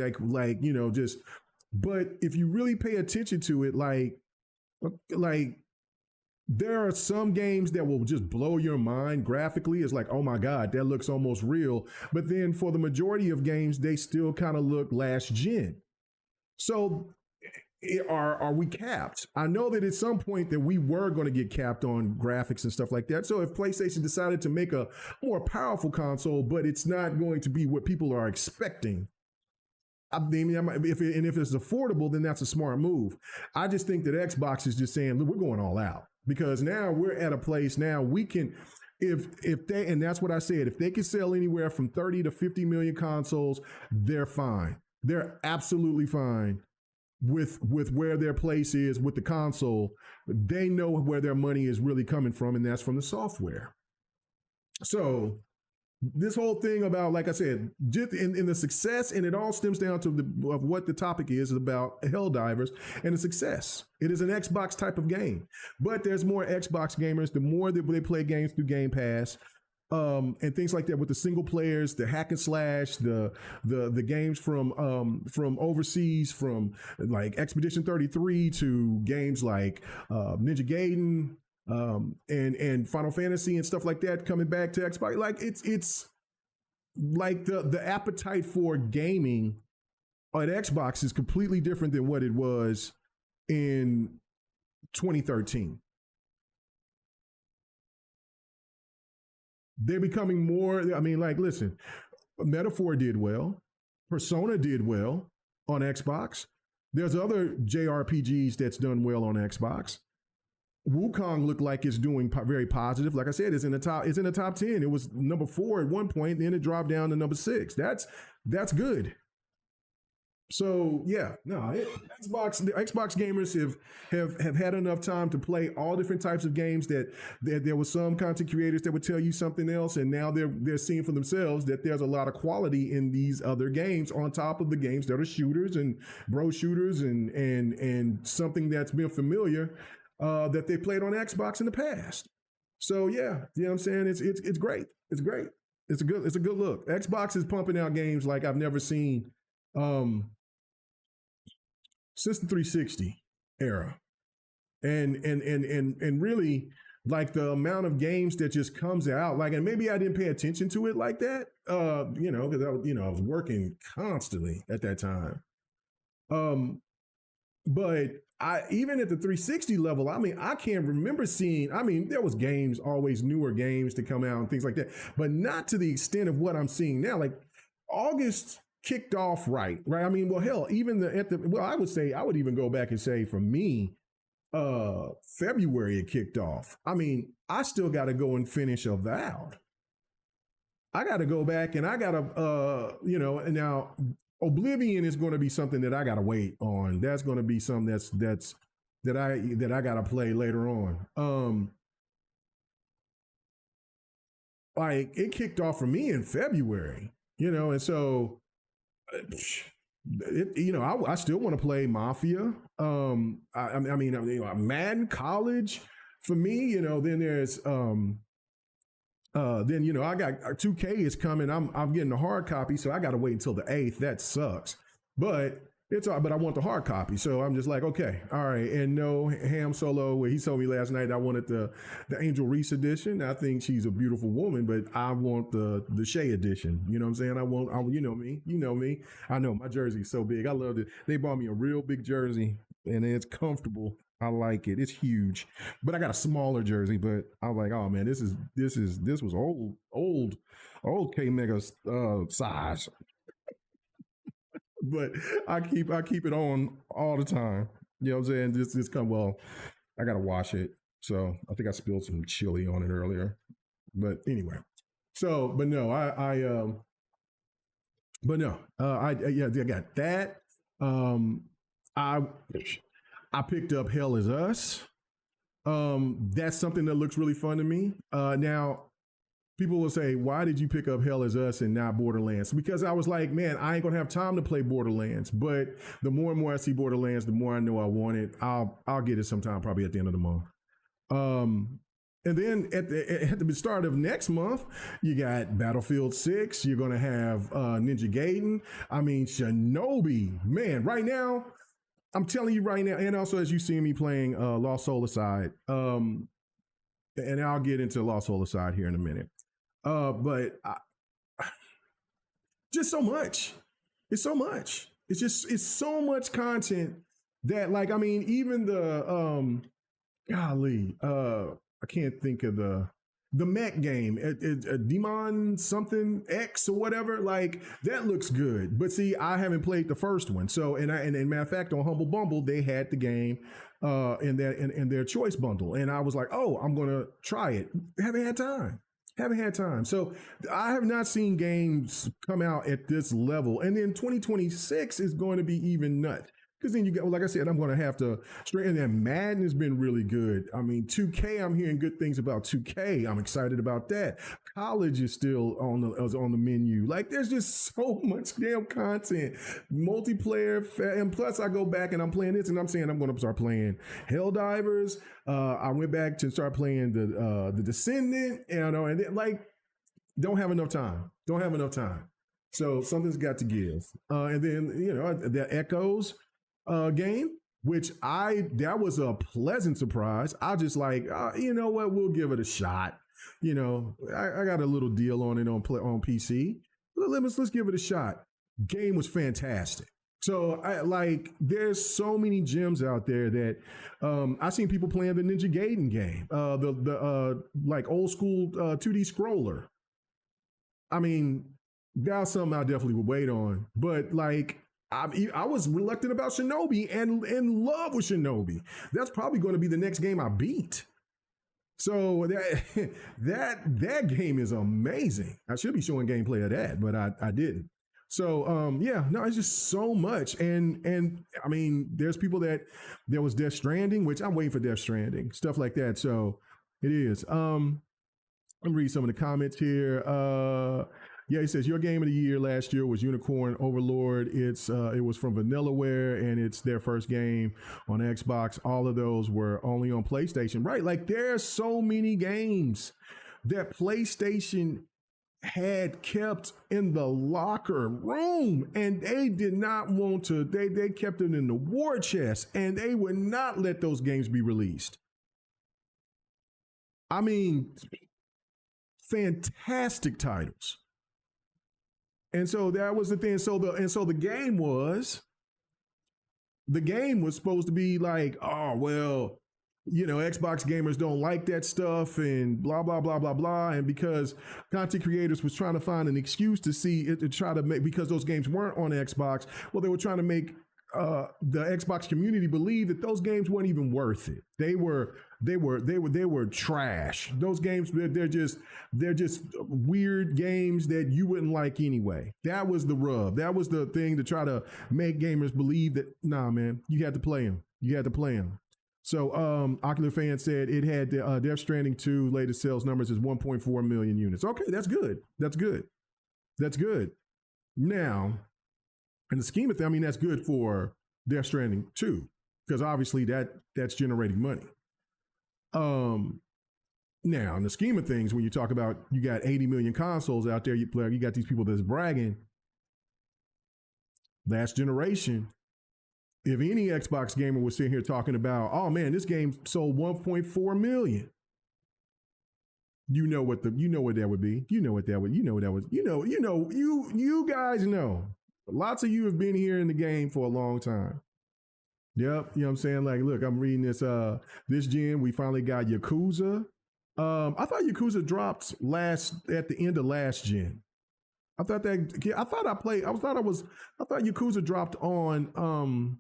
but if you really pay attention to it, like there are some games that will just blow your mind graphically. It's like, oh my God, that looks almost real. But then for the majority of games, they still kind of look last gen. So are we capped? I know that at some point that we were going to get capped on graphics and stuff like that. So if PlayStation decided to make a more powerful console, but it's not going to be what people are expecting, if it's affordable, then that's a smart move. I just think that Xbox is just saying, look, we're going all out, because now we're at a place now we can, if they, and that's what I said, if they can sell anywhere from 30 to 50 million consoles, they're fine. They're absolutely fine with where their place is with the console. They know where their money is really coming from, and that's from the software. So this whole thing about, like I said, in the success, and it all stems down to of what the topic is about Helldivers and the success. It is an Xbox type of game, but there's more Xbox gamers. The more that they play games through Game Pass, and things like that, with the single players, the hack and slash, the games from overseas, from like Expedition 33 to games like Ninja Gaiden, and Final Fantasy and stuff like that coming back to Xbox. Like it's like the appetite for gaming on Xbox is completely different than what it was in 2013. They're becoming more, listen, Metaphor did well. Persona did well on Xbox. There's other JRPGs that's done well on Xbox. Wukong looked like it's doing very positive. Like I said, it's in the top. It's in the top 10. It was number 4 at one point, then it dropped down to number 6. That's good. So yeah, no, the Xbox gamers have had enough time to play all different types of games that there were some content creators that would tell you something else, and now they're seeing for themselves that there's a lot of quality in these other games on top of the games that are shooters and bro shooters and something that's been familiar that they played on Xbox in the past. So yeah, you know what I'm saying? It's great. It's great. It's a good look. Xbox is pumping out games like I've never seen. Since the 360 era, and really like the amount of games that just comes out, like, and maybe I didn't pay attention to it like that, because I was working constantly at that time. But I even at the 360 level, I mean, I can't remember seeing. I mean, there was games, always newer games to come out and things like that, but not to the extent of what I'm seeing now. Like August kicked off right. I mean, well, hell, even I would even go back and say for me, February it kicked off. I mean, I still got to go and finish Avowed. I got to go back and I got to, and now Oblivion is going to be something that I got to wait on. That's going to be something that I got to play later on. Like it kicked off for me in February, and so. I still want to play Mafia. I mean, Madden College for me. Then there's then I got 2K is coming. I'm getting the hard copy, so I got to wait until the 8th. That sucks, but it's all. But I want the hard copy, so I'm just like, okay, all right. And no Ham Solo. Where he told me last night I wanted the Angel Reese edition. I think she's a beautiful woman, but I want the Shay edition. You know what I'm saying? You know me. I know my jersey's so big. I love it. They bought me a real big jersey, and it's comfortable. I like it. It's huge, but I got a smaller jersey. But I was like, oh man, this was old K Mega size. But I keep it on all the time. You know what I'm saying? This I gotta wash it. So I think I spilled some chili on it earlier. But anyway. So, but no, I got that. I picked up Hell Is Us. That's something that looks really fun to me. Now people will say, why did you pick up Hell Is Us and not Borderlands? Because I was like, man, I ain't gonna have time to play Borderlands. But the more and more I see Borderlands, the more I know I want it. I'll get it sometime, probably at the end of the month. And then at the start of next month, you got Battlefield 6. You're gonna have Ninja Gaiden. I mean, Shinobi. Man, right now, I'm telling you right now, and also as you see me playing Lost Soul Aside, and I'll get into Lost Soul Aside here in a minute. But just so much. It's so much. It's so much content that, like, I mean, even the I can't think of the mech game, Demon something X or whatever. Like that looks good, but see, I haven't played the first one. So, and matter of fact, on Humble Bumble, they had the game in their choice bundle, and I was like, oh, I'm gonna try it. Haven't had time. So I have not seen games come out at this level. And then 2026 is going to be even nuts. Because then you get, like I said, I'm going to have to straighten that. Madden has been really good. I mean, 2K, I'm hearing good things about 2K. I'm excited about that. College is still on the menu. Like, there's just so much damn content, multiplayer, and plus I go back and I'm playing this, and I'm saying I'm going to start playing Helldivers. I went back to start playing the Descendant, and then like don't have enough time. So something's got to give. And then the Echoes game, which that was a pleasant surprise. I just like, you know what, we'll give it a shot. I got a little deal on it on PC. Let's give it a shot. Game was fantastic. So there's so many gems out there that I've seen people playing the Ninja Gaiden game, the like old school 2D scroller. I mean, that's something I definitely would wait on. But like I was reluctant about Shinobi and in love with Shinobi. That's probably going to be the next game I beat. So that game is amazing. I should be showing gameplay of that, but I didn't. So yeah, no, it's just so much. And I mean, there's people that there was Death Stranding, which I'm waiting for Death Stranding, stuff like that. So it is. Let me read some of the comments here. Yeah, he says your game of the year last year was Unicorn Overlord. It was from Vanillaware and it's their first game on Xbox. All of those were only on PlayStation, right? Like there's so many games that PlayStation had kept in the locker room and they did not want to, they kept it in the war chest and they would not let those games be released. I mean, fantastic titles. And so that was the thing. So the game was supposed to be like, oh, well, you know, Xbox gamers don't like that stuff and blah, blah, blah, blah, blah. And because content creators was trying to find an excuse to see it, to try to make, because those games weren't on Xbox, well, they were trying to make the Xbox community believe that those games weren't even worth it. They were trash. Those games, they're just weird games that you wouldn't like anyway. That was the rub. That was the thing to try to make gamers believe that, nah, man, you had to play them. You had to play them. So Ocular Fan said it had Death Stranding 2 latest sales numbers is 1.4 million units. Okay, that's good. That's good. That's good. Now, in the scheme of things, I mean, that's good for Death Stranding 2, because obviously that's generating money. Now, in the scheme of things, when you talk about you got 80 million consoles out there, you got these people that's bragging. Last generation, if any Xbox gamer was sitting here talking about, oh man, this game sold 1.4 million. You know what that would be. You guys know. Lots of you have been here in the game for a long time. Yep, you know what I'm saying? Like, look, I'm reading this this gen. We finally got Yakuza. I thought Yakuza dropped at the end of last gen. I thought Yakuza dropped on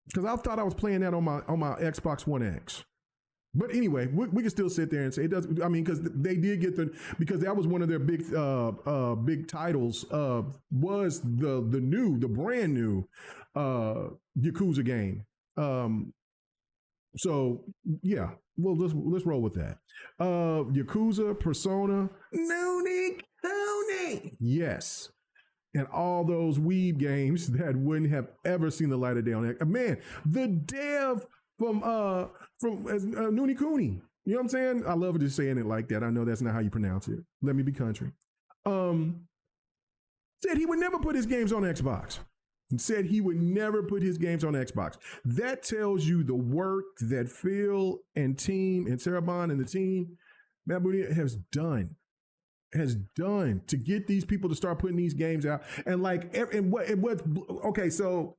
because I thought I was playing that on my Xbox One X. But anyway, we can still sit there and say it does. I mean, because they did get because that was one of their big titles. Was the brand new Yakuza game. So yeah, well let's roll with that. Yakuza, Persona, Nuni, yes. And all those weeb games that wouldn't have ever seen the light of day on that. Man, the dev from Nuni Cooney. You know what I'm saying? I love just saying it like that. I know that's not how you pronounce it. Let me be country. Said he would never put his games on Xbox. Said he would never put his games on Xbox. That tells you the work that Phil and team and Sarabon and the team, Matt Booty has done to get these people to start putting these games out. And like, okay, so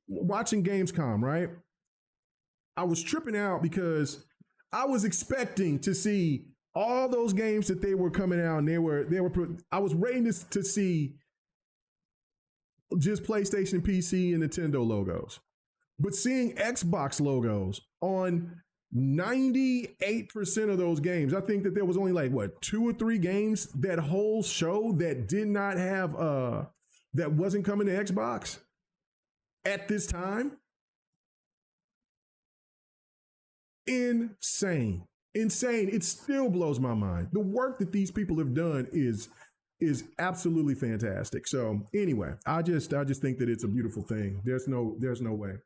watching Gamescom, right? I was tripping out because I was expecting to see all those games that they were coming out and I was waiting to see just PlayStation, PC, and Nintendo logos. But seeing Xbox logos on 98% of those games, I think that there was only like 2 or 3 games that whole show that did not have that wasn't coming to Xbox at this time. Insane. It still blows my mind. The work that these people have done is absolutely fantastic. So anyway, I just think that it's a beautiful thing. There's no way.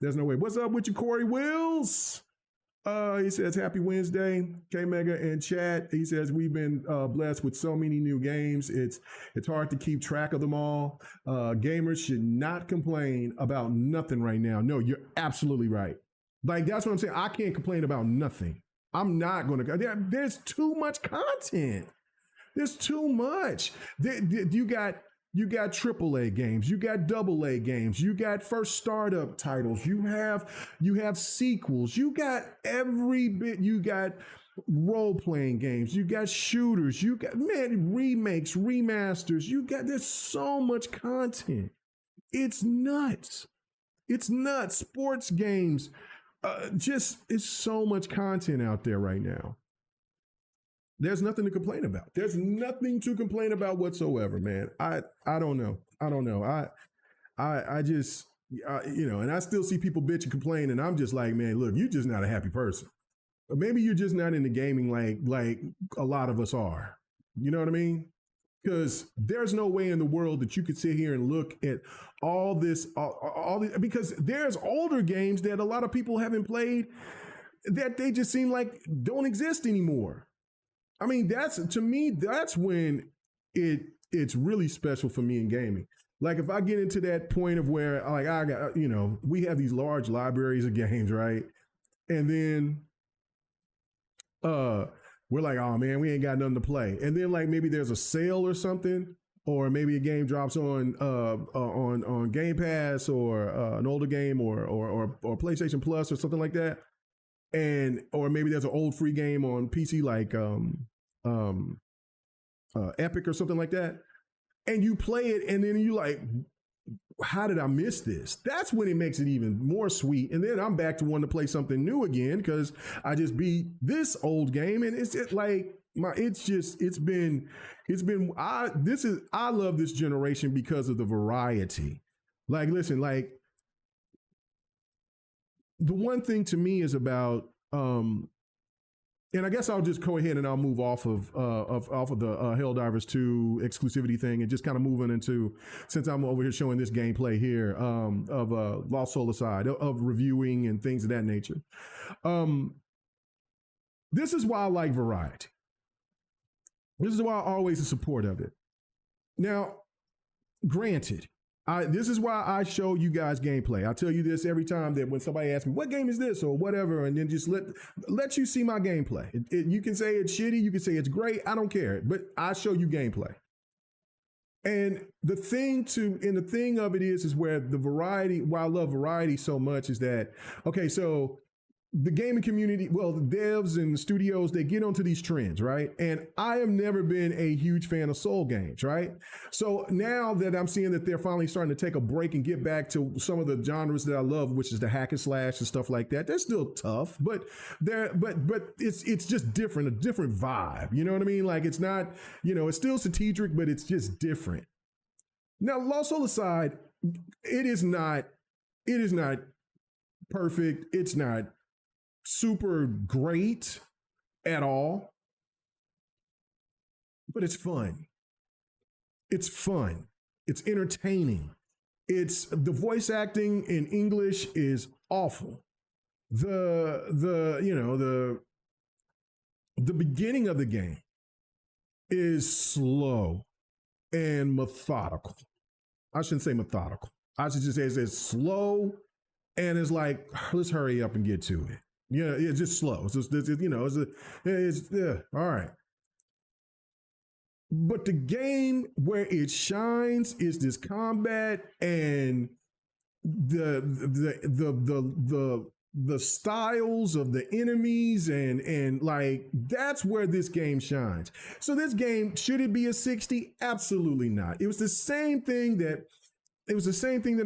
What's up with you, Corey Wills? He says, happy Wednesday, K-Mega and chat. He says, we've been blessed with so many new games. It's hard to keep track of them all. Gamers should not complain about nothing right now. No, you're absolutely right. Like, that's what I'm saying. I can't complain about nothing. I'm not going to. There's too much content. There's too much. You got AAA games. You got AA games. You got first startup titles. You have sequels. You got every bit. You got role-playing games. You got shooters. You got remakes, remasters. There's so much content. It's nuts. It's nuts. Sports games, just it's so much content out there right now. There's nothing to complain about. There's nothing to complain about whatsoever, man. I don't know. I don't know. I just and I still see people bitch and complain, and I'm just like, man, look, you're just not a happy person. Or maybe you're just not into gaming like a lot of us are. You know what I mean? Because there's no way in the world that you could sit here and look at all this, because there's older games that a lot of people haven't played that they just seem like don't exist anymore. I mean, to me, that's when it's really special for me in gaming. Like if I get into that point of where like I got, we have these large libraries of games, right? And then we're like, oh man, we ain't got nothing to play. And then like maybe there's a sale or something, or maybe a game drops on Game Pass, or an older game, or PlayStation Plus or something like that. Or maybe there's an old free game on PC like Epic or something like that. And you play it, and then you like, how did I miss this? That's when it makes it even more sweet. And then I'm back to wanting to play something new again because I just beat this old game, and I love this generation because of the variety. Like, listen, like the one thing to me is about and I guess I'll just go ahead and I'll move off of the Helldivers 2 exclusivity thing and just kind of moving into, since I'm over here showing this gameplay here of Lost Soul aside, of reviewing and things of that nature. This is why I like variety. This is why I'm always in support of it. Now, granted, this is why I show you guys gameplay. I tell you this every time that when somebody asks me, what game is this or whatever, and then just let you see my gameplay. You can say it's shitty, you can say it's great, I don't care, but I show you gameplay. And the thing of it is where the variety, why I love variety so much is that, okay, so the gaming community, well, the devs and the studios, they get onto these trends, right? And I have never been a huge fan of Soul games, right? So now that I'm seeing that they're finally starting to take a break and get back to some of the genres that I love, which is the hack and slash and stuff like that, they're still tough, but it's just different, a different vibe. You know what I mean? Like it's not, it's still strategic, but it's just different. Now, Lost Soul aside, it is not perfect. It's not super great at all, but it's fun. It's fun. It's entertaining. It's the voice acting in English is awful. The beginning of the game is slow and methodical. I shouldn't say methodical. I should just say it's slow and it's like, let's hurry up and get to it. It's just slow. All right. But the game where it shines is this combat and the styles of the enemies and like that's where this game shines. So this game, should it be a 60? Absolutely not. It was the same thing that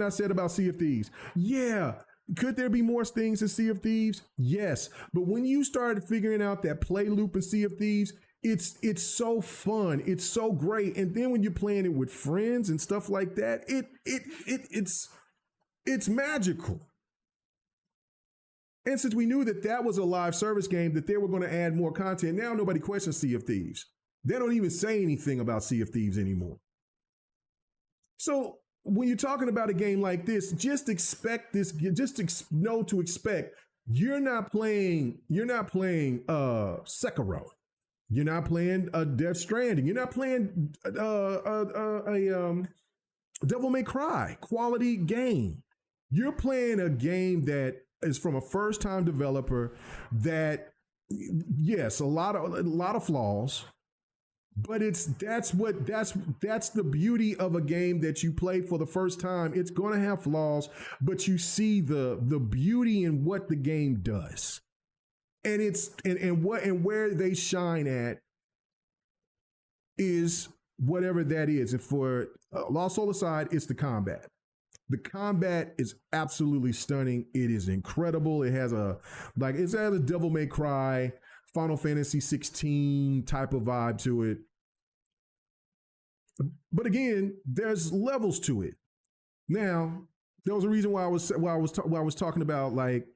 I said about Sea of Thieves. Yeah. Could there be more things in Sea of Thieves? Yes. But when you started figuring out that play loop in Sea of Thieves, it's so fun. It's so great. And then when you're playing it with friends and stuff like that, it's magical. And since we knew that was a live service game, that they were going to add more content, now nobody questions Sea of Thieves. They don't even say anything about Sea of Thieves anymore. So when you're talking about a game like this, just expect this. Know to expect. You're not playing Sekiro. You're not playing Death Stranding. You're not playing Devil May Cry quality game. You're playing a game that is from a first-time developer that, yes, a lot of flaws. But that's the beauty of a game that you play for the first time. It's going to have flaws, but you see the beauty in what the game does, and where they shine at is whatever that is. And for Lost Soul aside, it's the combat. The combat is absolutely stunning. It is incredible. It has a Devil May Cry, Final Fantasy 16 type of vibe to it. But again, there's levels to it. Now, there was a reason why I was talking about like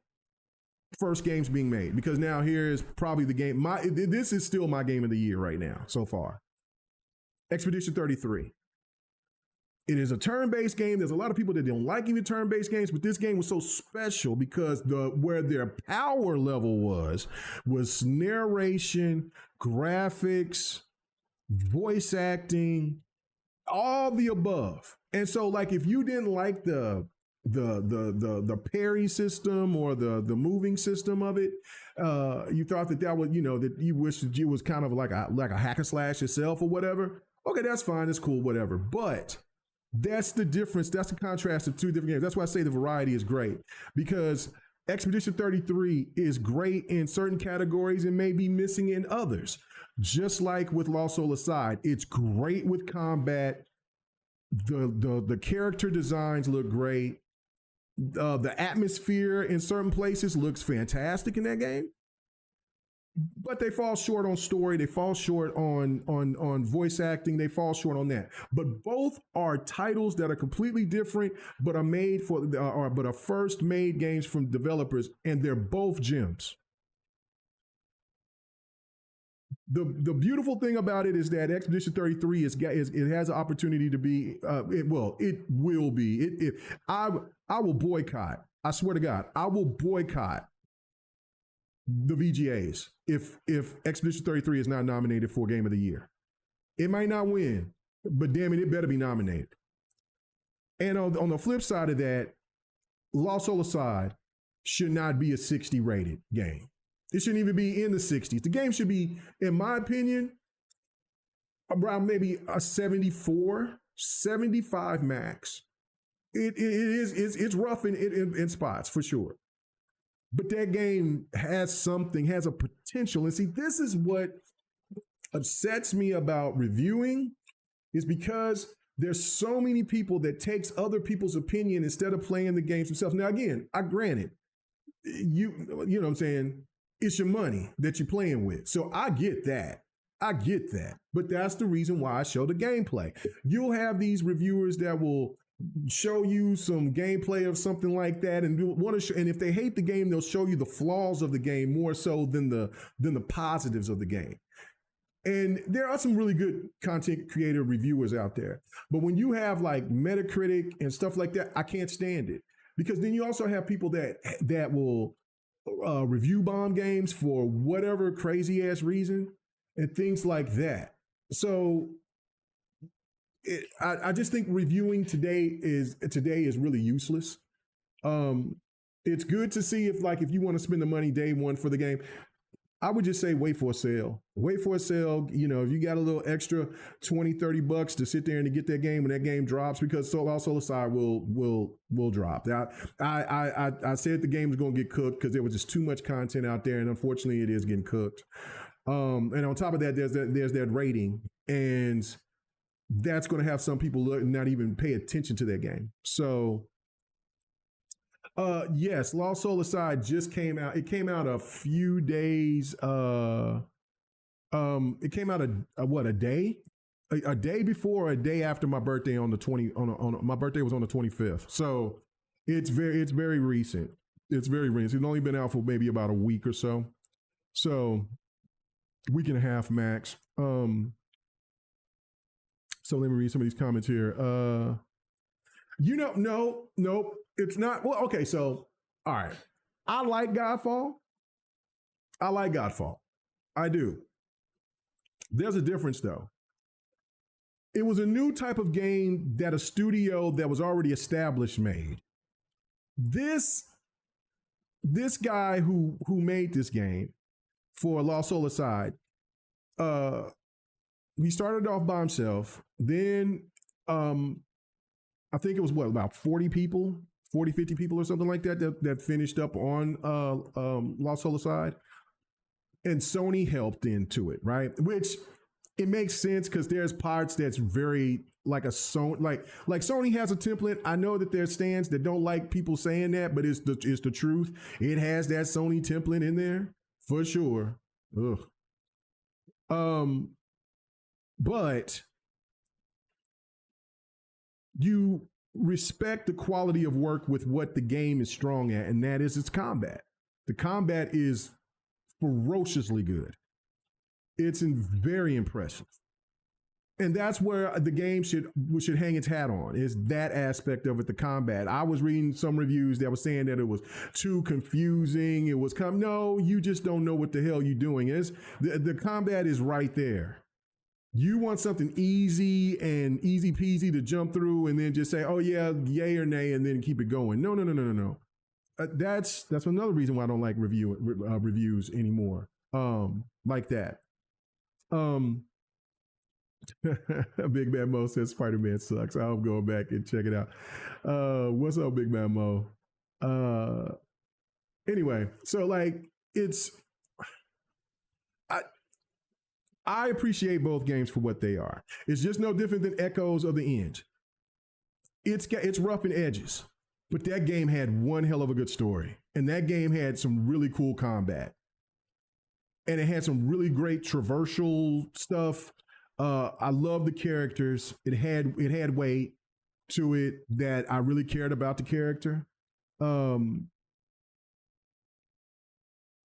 first games being made, because now here is probably the game. This is still my game of the year right now so far. Expedition 33. It is a turn-based game. There's a lot of people that don't like even turn-based games, but this game was so special because where their power level was narration, graphics, voice acting, all the above. And so, like, if you didn't like the parry system or the moving system of it, you thought that was, that you wished that you was kind of like a hack and slash yourself or whatever. Okay, that's fine. It's cool, whatever. But that's the difference. That's the contrast of two different games. That's why I say the variety is great, because Expedition 33 is great in certain categories and may be missing in others. Just like with Lost Soul Aside, it's great with combat. The character designs look great. The atmosphere in certain places looks fantastic in that game. But they fall short on story. They fall short on voice acting. They fall short on that. But both are titles that are completely different, but are made but are first made games from developers, and they're both gems. The beautiful thing about it is that Expedition 33 it has an opportunity to be. It will be. I will boycott. I swear to God, I will boycott the VGAs if Expedition 33 is not nominated for Game of the Year. It might not win, but damn it better be nominated. And on the flip side of that, Lost Soul Aside should not be a 60 rated game. It shouldn't even be in the 60s. The game should be, in my opinion, around maybe a 74, 75 max. It's rough in spots for sure. But that game has a potential. And see, this is what upsets me about reviewing, is because there's so many people that takes other people's opinion instead of playing the games themselves. Now, again, I granted, you know what I'm saying? It's your money that you're playing with. So I get that. But that's the reason why I show the gameplay. You'll have these reviewers that will show you some gameplay of something like that, and and if they hate the game, they'll show you the flaws of the game more so than the positives of the game. And there are some really good content creator reviewers out there, but when you have like Metacritic and stuff like that, I can't stand it, because then you also have people that will review bomb games for whatever crazy ass reason and things like that. So I just think reviewing today is really useless. It's good to see if you want to spend the money day one for the game. I would just say wait for a sale. If you got a little extra $20-$30 to sit there and to get that game when that game drops, because Lost Soul Aside will drop. I said the game was going to get cooked because there was just too much content out there, and unfortunately it is getting cooked. And on top of that, there's that rating, and that's going to have some people not even pay attention to that game. So, yes, Lost Soul Aside just came out. It came out a few days. It came out a day? A day before, or a day after my birthday on the 20. My birthday was on the 25th. So it's very recent. It's very recent. It's only been out for maybe about a week or so. So week and a half max. So let me read some of these comments here. Nope, it's not. Well, okay, so, all right. I like Godfall. I do. There's a difference, though. It was a new type of game that a studio that was already established made. This guy who made this game for Lost Soul Aside, he started off by himself. Then I think it was about 40 people, 50 people or something like that finished up on Lost Soul Aside. And Sony helped into it, right? Which it makes sense because there's parts that's very like a Sony, like Sony has a template. I know that there's stands that don't like people saying that, but it's the truth. It has that Sony template in there for sure. Ugh. But you respect the quality of work with what the game is strong at, and that is its combat. The combat is ferociously good. It's very impressive. And that's where the game should hang its hat on, is that aspect of it, the combat. I was reading some reviews that were saying that it was too confusing. It was no, you just don't know what the hell you're doing. The combat is right there. You want something easy and easy peasy to jump through and then just say, oh yeah, yay or nay, and then keep it going. No. That's another reason why I don't like reviews anymore. Like that. Big Man Mo says Spider-Man sucks. I'm going back and check it out. What's up, Big Man Mo? Anyway, so like I appreciate both games for what they are. It's just no different than Echoes of the End. It's rough in edges, but that game had one hell of a good story, and that game had some really cool combat, and it had some really great traversal stuff. I love the characters. It had weight to it that I really cared about the character.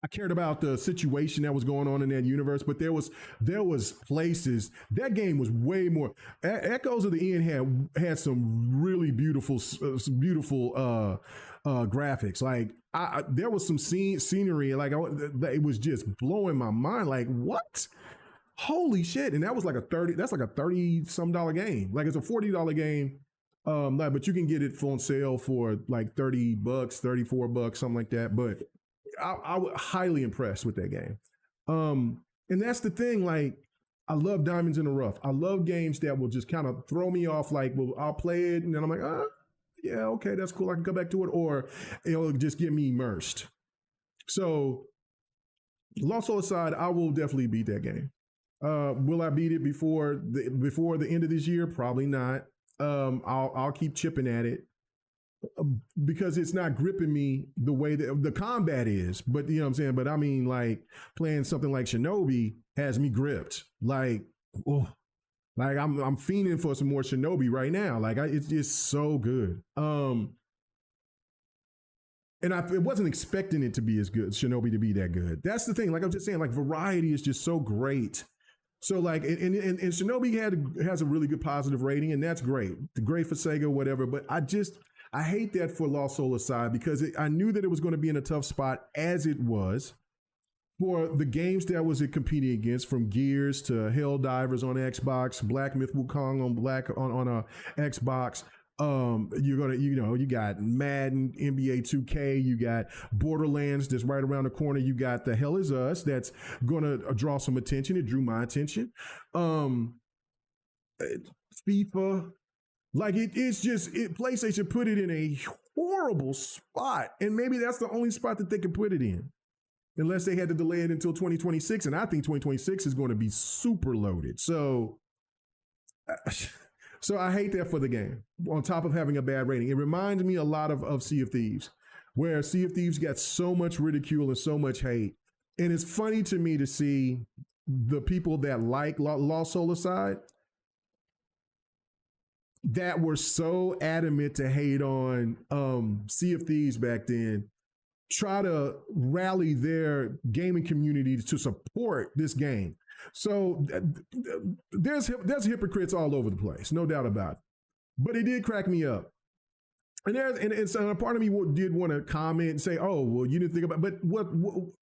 I cared about the situation that was going on in that universe, but there was places. That game was way more. Echoes of the End had some really beautiful graphics. Like there was some scenery. Like it was just blowing my mind. Like what? Holy shit! And that was like that's like a $30-some game. Like it's a $40 game. But you can get it on sale for like $30, $34, something like that. But I was highly impressed with that game. And that's the thing, like, I love Diamonds in the Rough. I love games that will just kind of throw me off, like, well, I'll play it, and then I'm like, yeah, okay, that's cool, I can come back to it, or it'll just get me immersed. So, Lost Soul aside, I will definitely beat that game. Will I beat it before the end of this year? Probably not. I'll keep chipping at it, because it's not gripping me the way that the combat is. But you know what I'm saying? But I mean, like, playing something like Shinobi has me gripped. Like, oh, like I'm fiending for some more Shinobi right now. Like it's just so good. And I wasn't expecting it to be as good, Shinobi to be that good. That's the thing. Like I'm just saying, like variety is just so great. So like, and Shinobi has a really good positive rating, and that's great. Great for Sega, whatever. But I hate that for Lost Soul aside, because I knew that it was going to be in a tough spot, as it was, for the games that was it competing against, from Gears to Helldivers on Xbox, Black Myth Wukong on a Xbox. You got Madden, NBA 2K, you got Borderlands that's right around the corner. You got The Hell Is Us that's going to draw some attention. It drew my attention. FIFA. Like it's just PlayStation put it in a horrible spot, and maybe that's the only spot that they can put it in, unless they had to delay it until 2026. And I think 2026 is going to be super loaded. So I hate that for the game. On top of having a bad rating, it reminds me a lot of Sea of Thieves, where Sea of Thieves got so much ridicule and so much hate, and it's funny to me to see the people that like Lost Soul aside, that were so adamant to hate on Sea of Thieves back then, try to rally their gaming community to support this game. So there's hypocrites all over the place, no doubt about it. But it did crack me up. And so a part of me did want to comment and say, oh, well, you didn't think about it. But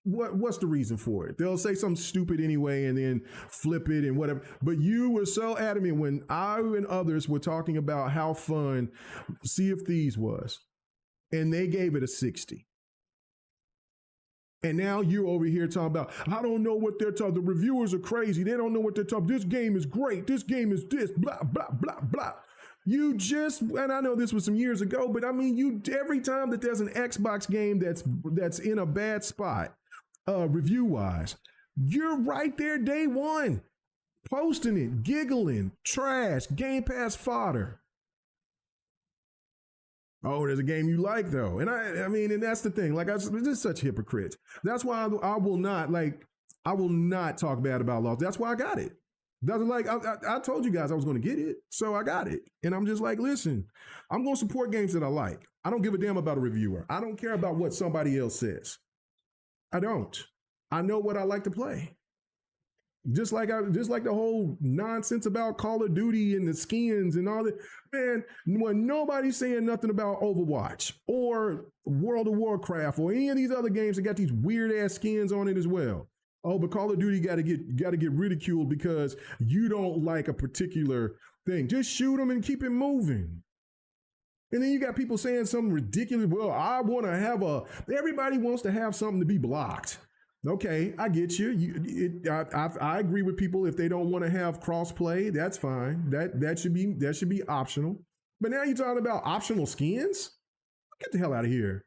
what's the reason for it? They'll say something stupid anyway and then flip it and whatever. But you were so adamant when I and others were talking about how fun Sea of Thieves was, and they gave it a 60. And now you're over here talking about, I don't know what they're talking. The reviewers are crazy. They don't know what they're talking. This game is great. This game is this, blah, blah, blah, blah. And I know this was some years ago, but I mean, every time that there's an Xbox game that's in a bad spot, review wise, you're right there day one. posting it, giggling, trash, Game Pass fodder. Oh, there's a game you like though, and I mean, and that's the thing. Like, this is such hypocrites. That's why I will not talk bad about Lost. That's why I got it. Doesn't like I told you guys I was going to get it, so I got it, and I'm just like, listen, I'm going to support games that I like. I don't give a damn about a reviewer. I don't care about what somebody else says. I don't. I know what I like to play. Just like the whole nonsense about Call of Duty and the skins and all that. Man, when nobody's saying nothing about Overwatch or World of Warcraft or any of these other games that got these weird ass skins on it as well. Oh, but Call of Duty got to get ridiculed because you don't like a particular thing. Just shoot them and keep it moving. And then you got people saying something ridiculous. Well, I want to have everybody wants to have something to be blocked. Okay, I get you. I agree with people if they don't want to have crossplay. That's fine. That should be optional. But now you're talking about optional skins? Get the hell out of here.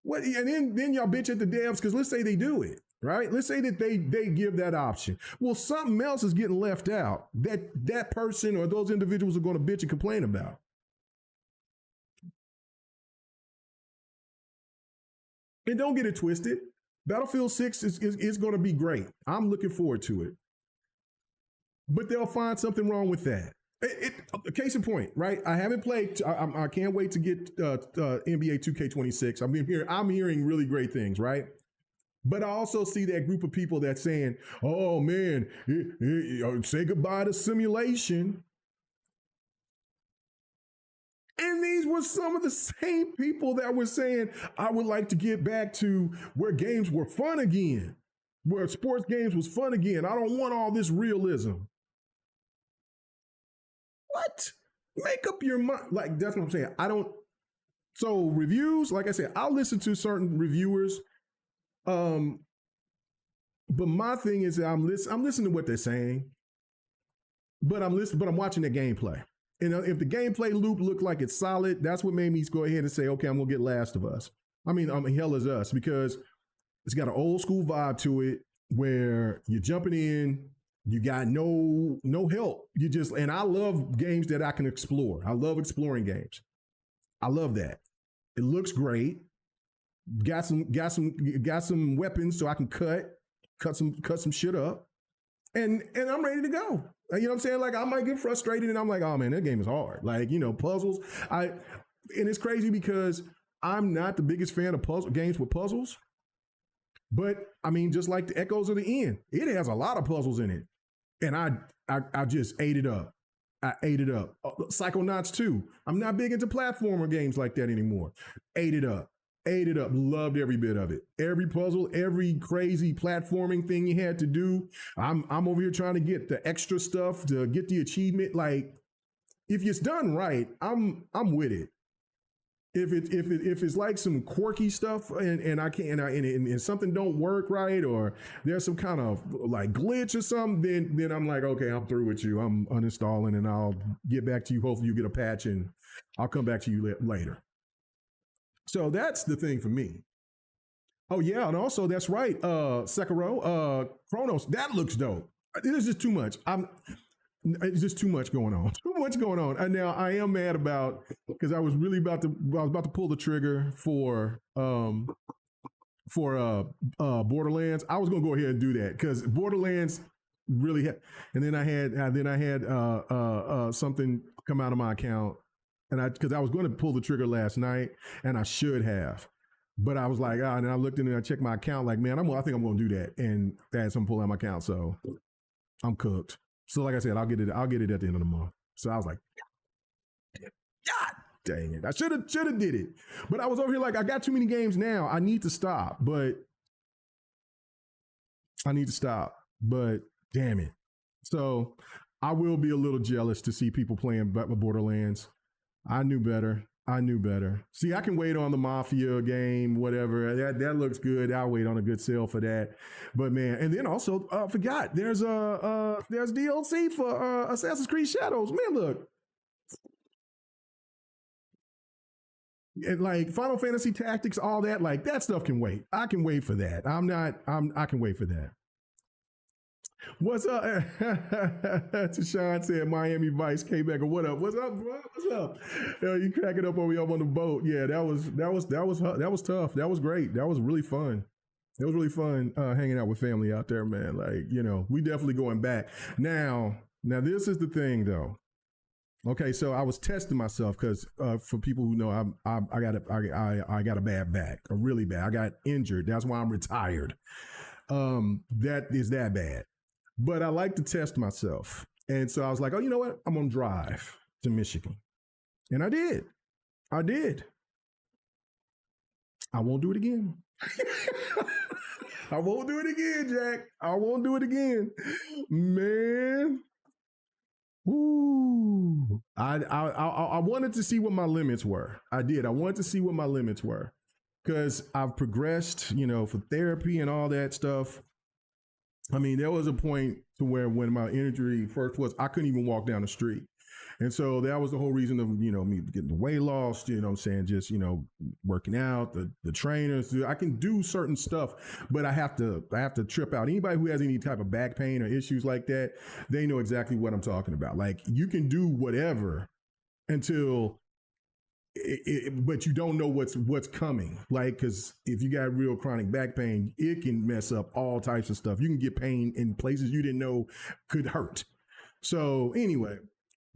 What? And then y'all bitch at the devs because let's say they do it, right? Let's say that they give that option. Well, something else is getting left out that person or those individuals are going to bitch and complain about. And don't get it twisted. Battlefield 6 is going to be great. I'm looking forward to it. But they'll find something wrong with that. Case in point, right? I haven't played. I can't wait to get NBA 2K26. I'm hearing really great things, right? But I also see that group of people that's saying, oh man, say goodbye to simulation. And these were some of the same people that were saying, I would like to get back to where games were fun again, where sports games was fun again. I don't want all this realism. What? Make up your mind. Like, that's what I'm saying. So reviews, like I said, I'll listen to certain reviewers. But my thing is that I'm listening to what they're saying, but I'm watching the gameplay. And if the gameplay loop looked like it's solid, that's what made me go ahead and say, okay, I'm gonna get Last of Us. Hell is Us, because it's got an old school vibe to it where you're jumping in, you got no help. And I love games that I can explore. I love exploring games. I love that. It looks great. Got some weapons so I can cut some shit up. And I'm ready to go. You know what I'm saying? Like, I might get frustrated and I'm like, oh man, that game is hard. Like, puzzles. And it's crazy because I'm not the biggest fan of puzzle games with puzzles. But I mean, just like the Echoes of the End, it has a lot of puzzles in it. And I just ate it up. I ate it up. Psychonauts 2. I'm not big into platformer games like that anymore. Ate it up. Loved every bit of it. Every puzzle, every crazy platforming thing you had to do. I'm over here trying to get the extra stuff to get the achievement. Like, if it's done right, I'm with it. If it's like some quirky stuff and I can't and something don't work right, or there's some kind of like glitch or something, then I'm like, okay, I'm through with you. I'm uninstalling and I'll get back to you. Hopefully you get a patch and I'll come back to you later. So that's the thing for me. Oh yeah, and also that's right, Sekiro, Chronos, that looks dope. There's just too much. It's just too much going on. Too much going on. And now I am mad about, because I was about to pull the trigger for Borderlands. I was gonna go ahead and do that because Borderlands really had, and then I had something come out of my account. And because I was going to pull the trigger last night, and I should have, but I was like, and I looked in and I checked my account, like, man, I think I'm going to do that, and I had something pull out my account, so I'm cooked. So, like I said, I'll get it at the end of the month. So I was like, God dang it, I should have did it, but I was over here like, I got too many games now. I need to stop, but damn it. So I will be a little jealous to see people playing Borderlands. I knew better. See, I can wait on the Mafia game, whatever. That looks good. I'll wait on a good sale for that. But man, and then also forgot there's DLC for Assassin's Creed Shadows. Man, look. And like Final Fantasy Tactics, all that, like that stuff can wait. I can wait for that. I can wait for that. What's up? Tashawn said Miami Vice came back. What up? What's up, bro? What's up? You cracking up over here on the boat. Yeah, that was tough. That was great. That was really fun. It was really fun hanging out with family out there, man. Like, we definitely going back. Now this is the thing though. Okay, so I was testing myself because for people who know, I got a bad back, a really bad. I got injured. That's why I'm retired. That is that bad. But I like to test myself, and so I was like, oh, you know what? I'm gonna drive to Michigan, and I did. I did. I won't do it again. I won't do it again, Jack. I won't do it again, man. Ooh, I wanted to see what my limits were. I did. I wanted to see what my limits were because I've progressed, for therapy and all that stuff. I mean, there was a point to where when my injury first was, I couldn't even walk down the street. And so that was the whole reason of, me getting the weight loss, what I'm saying, just, working out, the trainers. I can do certain stuff, but I have to trip out. Anybody who has any type of back pain or issues like that, they know exactly what I'm talking about. Like, you can do whatever until but you don't know what's coming. Like, because if you got real chronic back pain, it can mess up all types of stuff. You can get pain in places you didn't know could hurt. So anyway,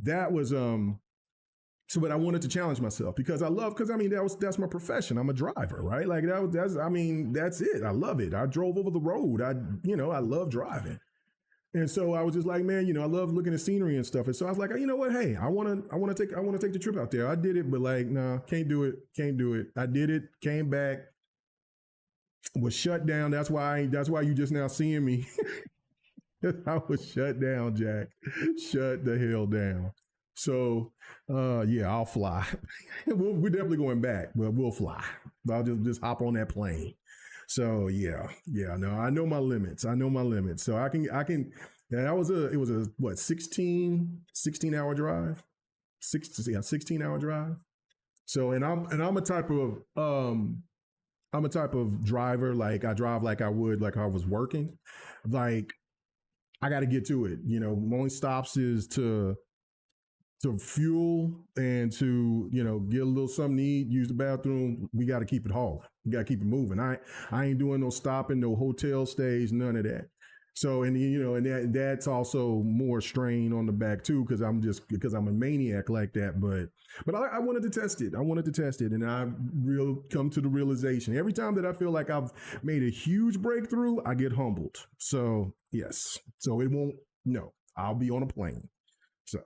that was but I wanted to challenge myself because that's my profession. I'm a driver, right? Like that's it. I love it. I drove over the road. I love driving. And so I was just like, man, I love looking at scenery and stuff. And so I was like, you know what? Hey, I want to take the trip out there. I did it, but like, nah, can't do it. I did it, came back, was shut down. That's why you just now seeing me. I was shut down, Jack. Shut the hell down. So, yeah, I'll fly. We're definitely going back, but we'll fly. I'll just hop on that plane. So yeah, no, I know my limits. So I can, yeah, it was a what, 16 hour drive? 16 hour drive. So, and I'm a type of driver, like I drive like I would, like I was working. Like, I got to get to it. My only stops is to fuel and to, get a little something to eat, use the bathroom. We got to keep it hauling. We got to keep it moving. I ain't doing no stopping, no hotel stays, none of that. So, and that's also more strain on the back too, because I'm a maniac like that. But I wanted to test it. And I come to the realization every time that I feel like I've made a huge breakthrough, I get humbled. So yes, so it won't. No, I'll be on a plane. So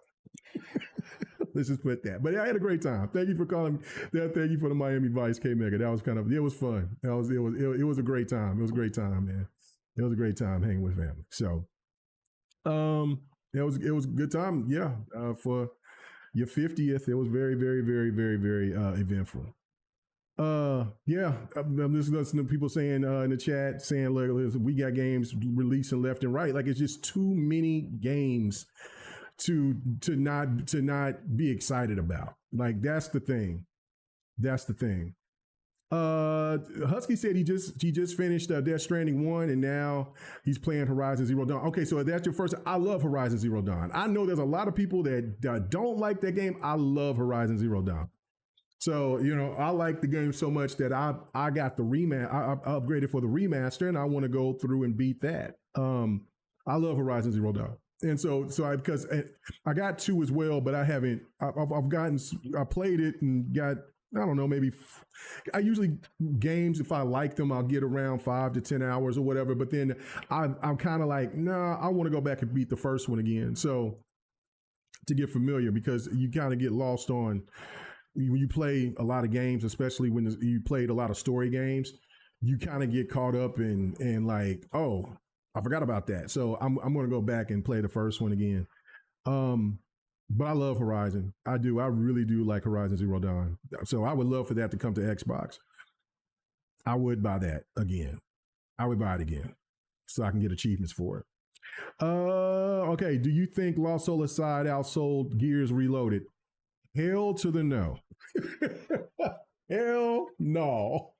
let's just put that. But yeah, I had a great time. Thank you for calling. Thank you for the Miami Vice, K Mega. That was it was fun. It was a great time. It was a great time, man. It was a great time hanging with family. So, it was a good time. Yeah, for your 50th, it was very, very, very, very, very eventful. Yeah, I'm just listening to people saying in the chat saying, look, we got games releasing left and right. Like, it's just too many games to not be excited about. Like, that's the thing. Husky said he just finished Death Stranding 1 and now he's playing Horizon Zero Dawn. Okay, so that's your first. I love Horizon Zero Dawn. I know there's a lot of people that don't like that game. I love Horizon Zero Dawn. So, I like the game so much that I got the I upgraded for the remaster and I want to go through and beat that. I love Horizon Zero Dawn. And because I got 2 as well, but I haven't, I played it and got, I don't know, maybe I usually games, if I like them, I'll get around 5 to 10 hours or whatever. But then I'm kind of like, nah, I want to go back and beat the first one again. So to get familiar, because you kind of get lost on when you play a lot of games, especially when you played a lot of story games, you kind of get caught up in like, oh, I forgot about that. So I'm going to go back and play the first one again. But I love Horizon. I do. I really do like Horizon Zero Dawn. So I would love for that to come to Xbox. I would buy that again. I would buy it again so I can get achievements for it. Okay. Do you think Lost Soul Aside outsold Gears Reloaded? Hell to the no. Hell no.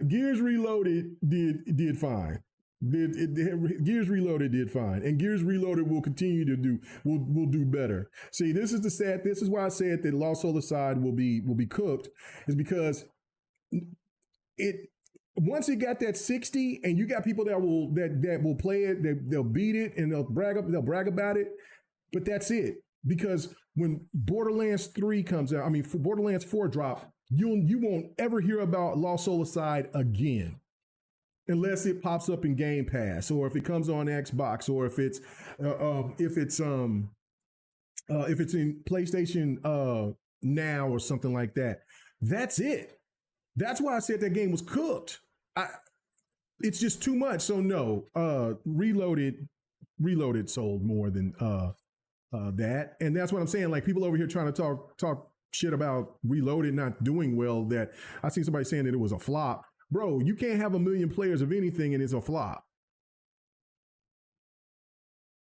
Gears Reloaded did fine. Gears Reloaded did fine, and Gears Reloaded will continue to will do better. See, this is the sad. This is why I said that Lost Soul Aside will be cooked, is because it once it got that 60, and you got people that will play it, they'll beat it, and they'll brag about it, but that's it. Because when Borderlands 3 comes out, I mean, for Borderlands 4 drop, you won't ever hear about Lost Soul Aside again, unless it pops up in Game Pass, or if it comes on Xbox, or if it's in PlayStation Now or something like that. That's it. That's why I said that game was cooked. It's just too much. So no, Reloaded sold more than that, and that's what I'm saying. Like, people over here trying to talk shit about Reloaded not doing well. That I seen somebody saying that it was a flop. Bro, you can't have 1 million players of anything and it's a flop.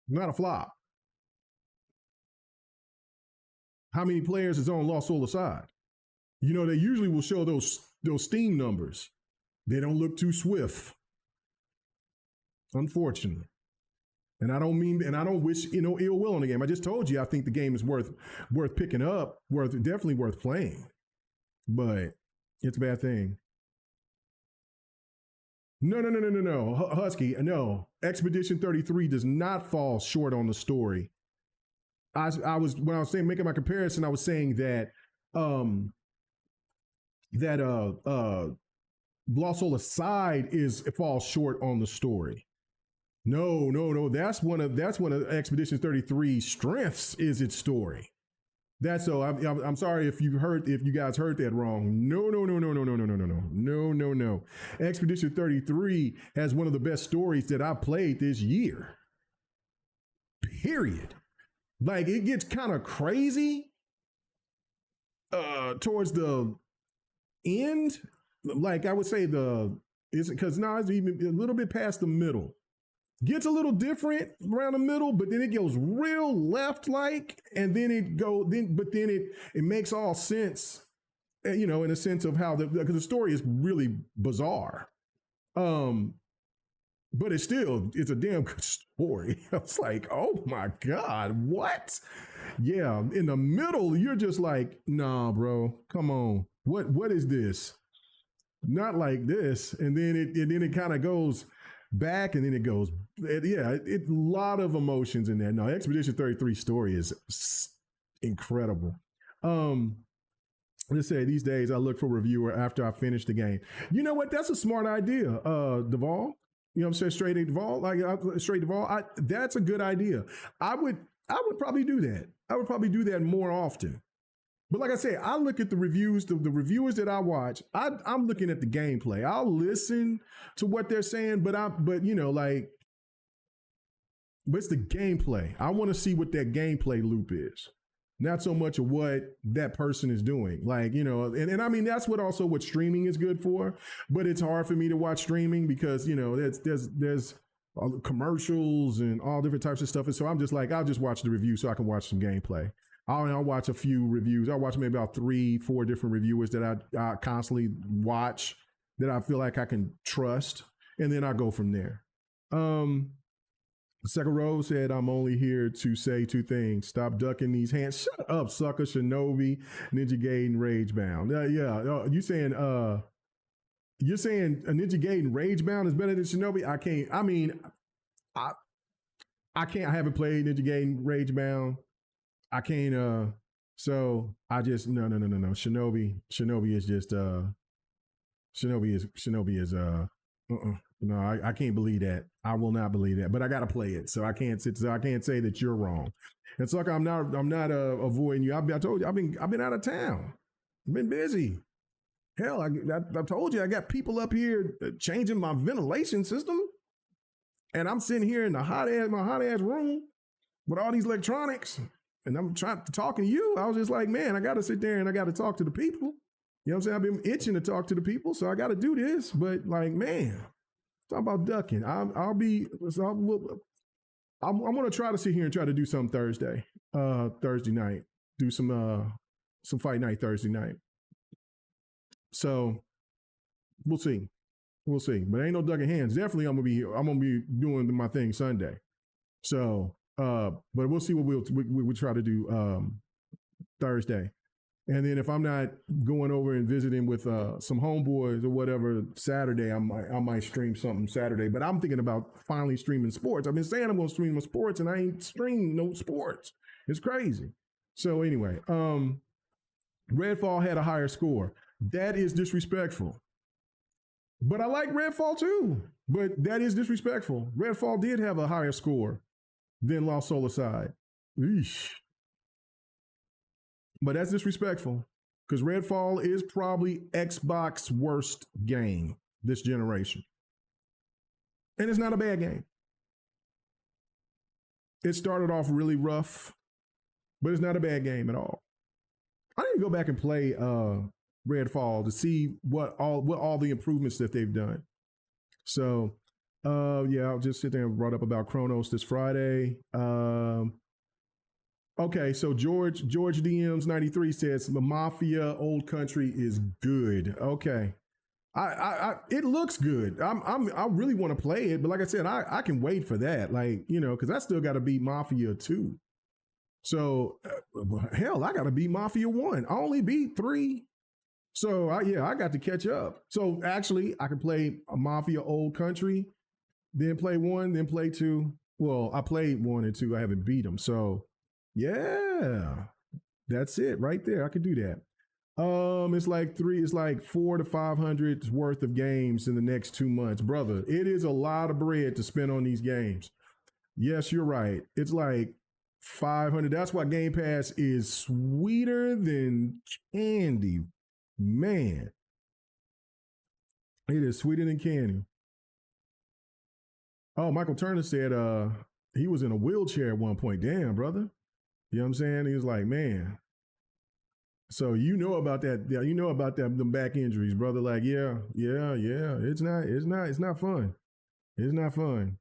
Not a flop. How many players is on Lost Soul Aside? You know, they usually will show those Steam numbers. They don't look too swift, unfortunately. And I don't wish ill will on the game. I just told you I think the game is worth picking up, definitely worth playing. But it's a bad thing. No. Husky, no. Expedition 33 does not fall short on the story. When I was making my comparison, I was saying that Lost Soul Aside falls short on the story. No. That's one of Expedition 33's strengths, is its story. That's so. I'm sorry if you guys heard that wrong. No. Expedition 33 has one of the best stories that I've played this year. Period. Like, it gets kind of crazy towards the end. Like, I would say it's even a little bit past the middle. Gets a little different around the middle, but then it goes real left, and then it makes all sense, in a sense of how because the story is really bizarre. But it's a damn good story. I was like, oh my God, what? Yeah, in the middle, you're just like, nah, bro, come on. What is this? Not like this. And then it kind of goes back, and then it goes, it's a lot of emotions in there. No, Expedition 33 story is incredible. Let's say these days I look for a reviewer after I finish the game. You know what? That's a smart idea, Duvall. You know what I'm saying? Straight Duvall. That's a good idea. I would probably do that. I would probably do that more often. But like I said, I look at the reviews, the reviewers that I watch. I'm looking at the gameplay. I'll listen to what they're saying, but it's the gameplay. I want to see what that gameplay loop is, not so much of what that person is doing. And I mean, that's what streaming is good for. But it's hard for me to watch streaming because there's commercials and all different types of stuff. And so I'm just like, I'll just watch the review so I can watch some gameplay. I'll watch a few reviews. I'll watch maybe about 3-4 different reviewers that I constantly watch that I feel like I can trust, and then I go from there. Second Row said, I'm only here to say 2 things. Stop ducking these hands. Shut up, sucker. Shinobi, Ninja Gaiden, Ragebound. You're saying a Ninja Gaiden Ragebound is better than Shinobi? I can't. I mean, I can't. I haven't played Ninja Gaiden Ragebound. I can't. So I just no. Shinobi is just Shinobi is No, I can't believe that. I will not believe that. But I gotta play it, so I can't say that you're wrong. And so I'm not avoiding you. I told you I've been out of town. I've been busy. Hell, I told you I got people up here changing my ventilation system, and I'm sitting here in my hot ass room with all these electronics, and I'm talking to you. I was just like, man, I got to sit there and I got to talk to the people. You know what I'm saying? I've been itching to talk to the people, so I got to do this. But like, man, talk about ducking. I'm going to try to sit here and try to do something Thursday night. Do some fight night Thursday night. So we'll see. We'll see. But ain't no ducking hands. Definitely I'm gonna be doing my thing Sunday. So but we'll see what we'll try to do Thursday. And then if I'm not going over and visiting with some homeboys or whatever Saturday, I might stream something Saturday. But I'm thinking about finally streaming sports. I've been saying I'm going to stream sports, and I ain't streaming no sports. It's crazy. So anyway, Redfall had a higher score. That is disrespectful. But I like Redfall too. But that is disrespectful. Redfall did have a higher score than Lost Soul Aside. Eesh. But that's disrespectful because Redfall is probably Xbox's worst game this generation. And it's not a bad game. It started off really rough, but it's not a bad game at all. I need to go back and play Redfall to see what all the improvements that they've done. So, yeah, I'll just sit there and brought up about Chronos this Friday. Okay, so George DMs 93 says the Mafia Old Country is good. Okay, I it looks good. I really want to play it, but like I said, I can wait for that. Like because I still got to beat Mafia 2. So hell, I got to beat Mafia 1. I only beat 3. So I got to catch up. So actually, I can play a Mafia Old Country, then play 1, then play 2. Well, I played 1 and 2. I haven't beat them. So. Yeah, that's it right there. I could do that. It's like 400 to 500 worth of games in the next 2 months, brother. It is a lot of bread to spend on these games. Yes, you're right. It's like 500. That's why Game Pass is sweeter than candy, man. It is sweeter than candy. Oh, Michael Turner said he was in a wheelchair at one point. Damn, brother. You know what I'm saying? He was like, man. So you know about that. Yeah, you know about them back injuries, brother. Like, yeah. It's not fun. It's not fun.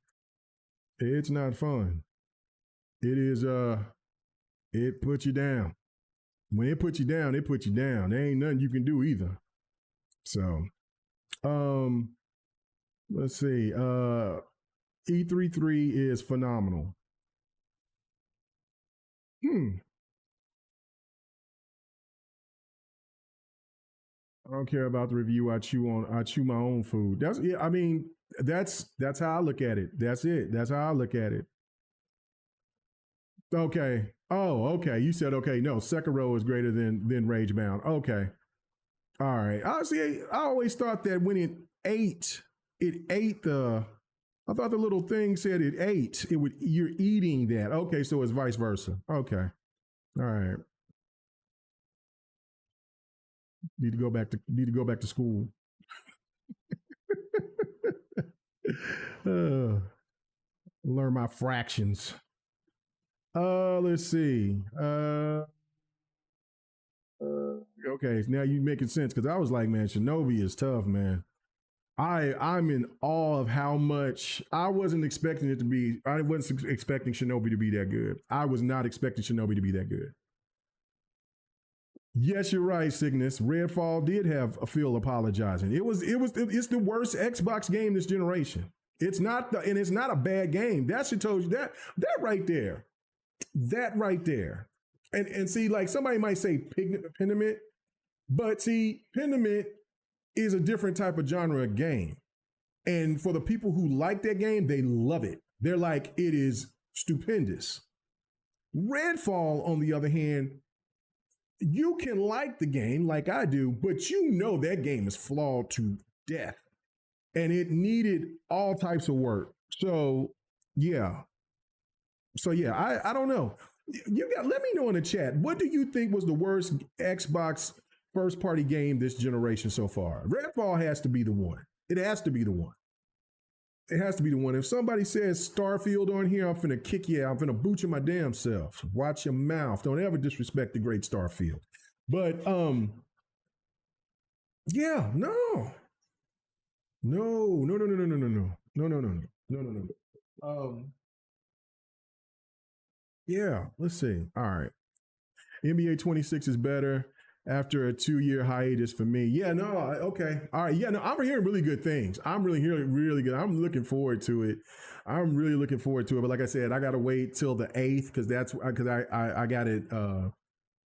It's not fun. It is it puts you down. When it puts you down, it puts you down. There ain't nothing you can do either. So let's see. E33 is phenomenal. I don't care about the review. I chew my own food. That's how I look at it. That's it. That's how I look at it. Okay. Oh, okay. You said okay. No, Sekiro is greater than Ragebound. Okay. All right. I always thought that when it ate the. I thought the little thing said it ate. You're eating that. Okay, so it's vice versa. Okay. All right. Need to go back to school. Learn my fractions. Let's see. Okay, now you're making sense because I was like, man, Shinobi is tough, man. I'm in awe of how much I wasn't expecting it to be. I wasn't expecting Shinobi to be that good. I was not expecting Shinobi to be that good. Yes, you're right, Cygnus. Redfall did have a Phil apologizing. It's the worst Xbox game this generation. It's not a bad game. That should tell you that right there. That right there. And see, like somebody might say Pentiment, but see, Pentiment is a different type of genre of game. And for the people who like that game, they love it. They're like, it is stupendous. Redfall, on the other hand, you can like the game like I do, but you know that game is flawed to death. And it needed all types of work. So, yeah. I don't know. Let me know in the chat. What do you think was the worst Xbox first party game this generation so far? Redfall has to be the one. It has to be the one. It has to be the one. If somebody says Starfield on here, I'm finna kick you out. I'm finna boot you my damn self. Watch your mouth. Don't ever disrespect the great Starfield. But yeah, no. Yeah, let's see. All right. NBA 26 is better. after a 2-year hiatus for me. Yeah, no, okay, all right. Yeah, no, I'm hearing really good things. I'm really hearing really good. I'm looking forward to it. I'm really looking forward to it. But like I said, I got to wait till the 8th because I got it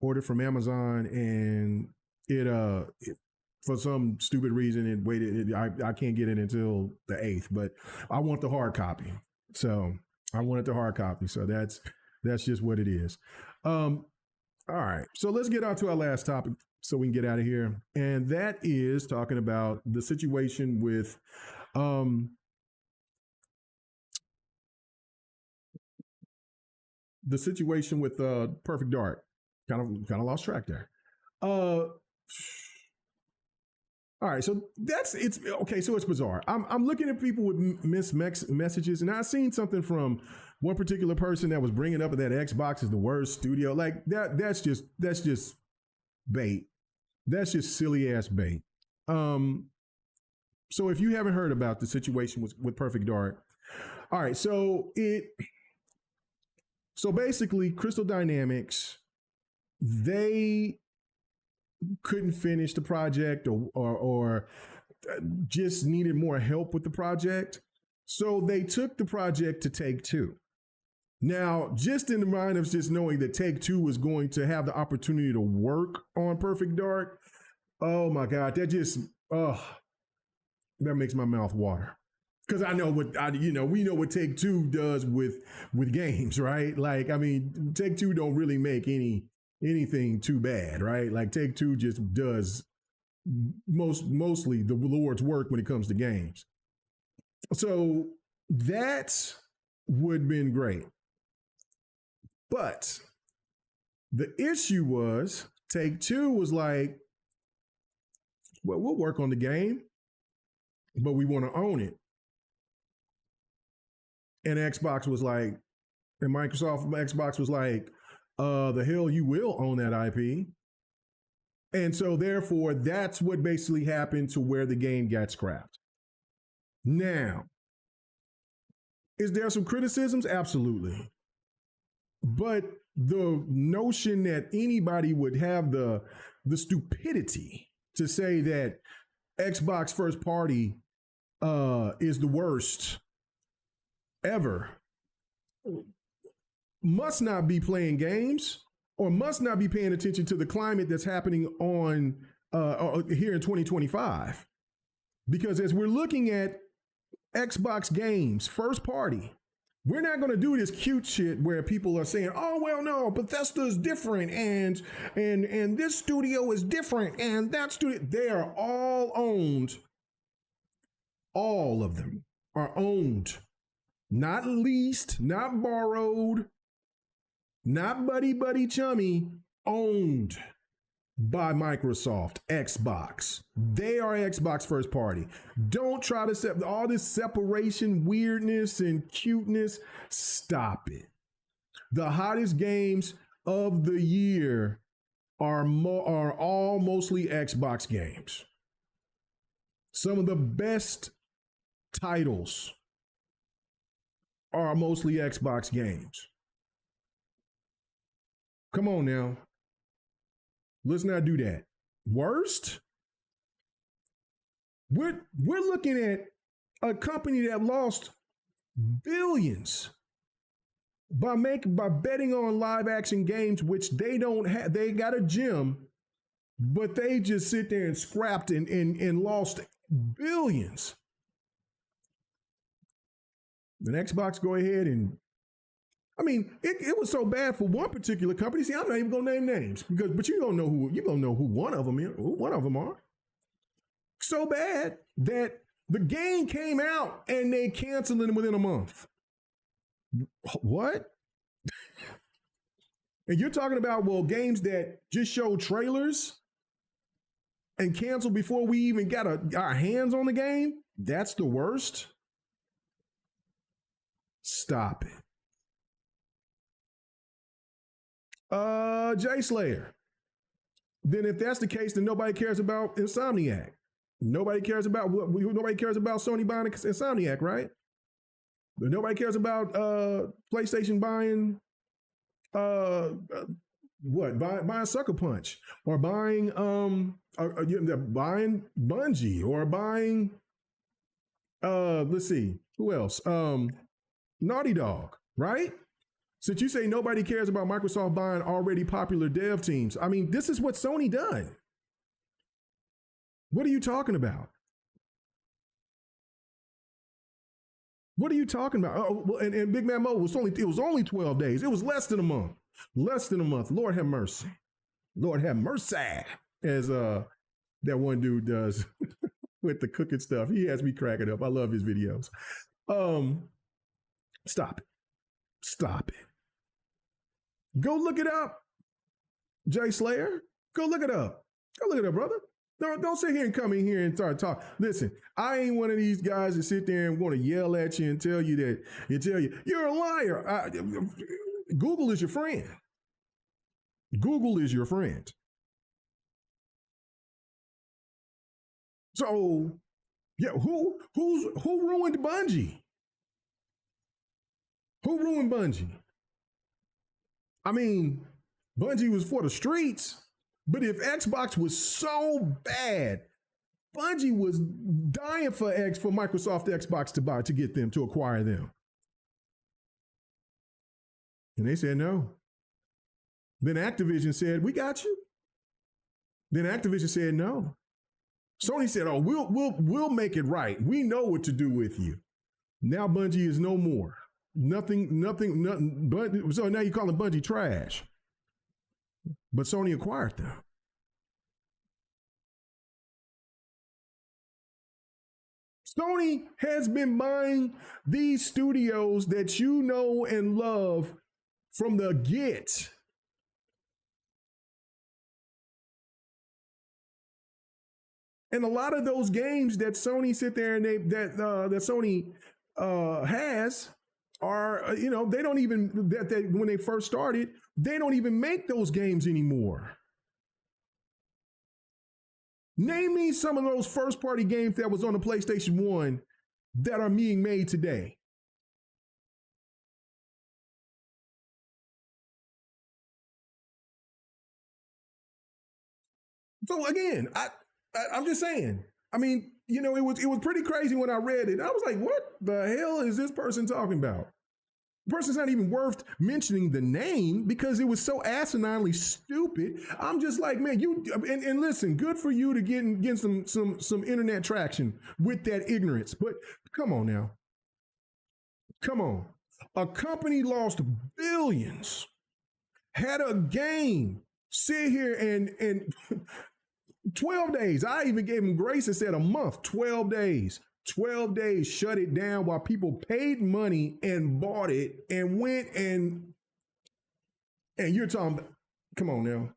ordered from Amazon, and it for some stupid reason it waited. I can't get it until the 8th, but I want the hard copy. So I wanted the hard copy. So that's just what it is. All right, so let's get on to our last topic so we can get out of here, and that is talking about the situation with Perfect Dark. Kind of lost track there. All right, so it's okay. So it's bizarre. I'm looking at people with mixed messages, and I've seen something from one particular person that was bringing up that Xbox is the worst studio. Like that. That's just bait. That's just silly ass bait. So if you haven't heard about the situation with Perfect Dark, all right. So basically, Crystal Dynamics, they couldn't finish the project or just needed more help with the project. So they took the project to Take-Two. Now, just in the mind of just knowing that Take-Two was going to have the opportunity to work on Perfect Dark, oh my God, that makes my mouth water. Because I know we know what Take-Two does with games, right? Like, I mean, Take-Two don't really make anything too bad, right? Like Take-Two just does mostly the Lord's work when it comes to games. So that would have been great. But the issue was Take-Two was like, well, we'll work on the game, but we want to own it. And Xbox was like, and Xbox was like, the hell you will own that IP. And so therefore, that's what basically happened to where the game got scrapped. Now, is there some criticisms? Absolutely. But the notion that anybody would have the stupidity to say that Xbox first party is the worst ever must not be playing games or must not be paying attention to the climate that's happening on here in 2025. Because as we're looking at Xbox games, first party, we're not going to do this cute shit where people are saying, "Oh well, no, Bethesda is different, and this studio is different, and that studio." They are all owned. All of them are owned, not leased, not borrowed, not buddy chummy. Owned by Microsoft, Xbox. They are Xbox first party. Don't try to set all this separation, weirdness, and cuteness. Stop it. The hottest games of the year are all mostly Xbox games. Some of the best titles are mostly Xbox games. Come on now. Let's not do that. Worst? We're looking at a company that lost billions by betting on live action games, which they don't have. They got a gym, but they just sit there and scrapped and lost billions. The Xbox go ahead and, I mean, it was so bad for one particular company. See, I'm not even gonna name names but you don't know who one of them are. So bad that the game came out and they canceled it within a month. What? And you're talking about, well, games that just show trailers and canceled before we even got our hands on the game? That's the worst? Stop it. Jay Slayer. Then if that's the case, then nobody cares about Insomniac. Nobody cares about Sony buying Insomniac, right? But nobody cares about PlayStation buying What? Buying Sucker Punch, or buying buying Bungie, or buying let's see, who else? Naughty Dog, right? Since you say nobody cares about Microsoft buying already popular dev teams, I mean, this is what Sony done. What are you talking about? What are you talking about? Oh, well, and Big Man Mo was only 12 days. It was less than a month. Less than a month. Lord have mercy. Lord have mercy. As that one dude does with the cooking stuff. He has me cracking up. I love his videos. Stop it. Stop it. Go look it up. Jay Slayer. Go look it up. Go look it up, brother. Don't sit here and come in here and start talking. Listen, I ain't one of these guys that sit there and want to yell at you and tell you you're a liar. Google is your friend. Google is your friend. So, yeah, who ruined Bungie? Who ruined Bungie? I mean, Bungie was for the streets, but if Xbox was so bad, Bungie was dying for Microsoft Xbox to get them, to acquire them. And they said no. Then Activision said, "We got you." Then Activision said no. Sony said, "Oh, we'll make it right. We know what to do with you." Now Bungie is no more. Nothing. But so now you call it Bungie trash. But Sony acquired them. Sony has been buying these studios that you know and love from the get. And a lot of those games that Sony sit there and that Sony has are, they don't even, when they first started, they don't even make those games anymore. Name me some of those first party games that was on the PlayStation 1 that are being made today. So again, I'm just saying. I mean, it was pretty crazy when I read it. I was like, what the hell is this person talking about? The person's not even worth mentioning the name because it was so asininely stupid. I'm just like, man, and listen, good for you to get some internet traction with that ignorance. But come on now. Come on. A company lost billions, had a game, sit here and 12 days. I even gave him grace and said a month, 12 days. 12 days, shut it down while people paid money and bought it and went and you're talking, come on now.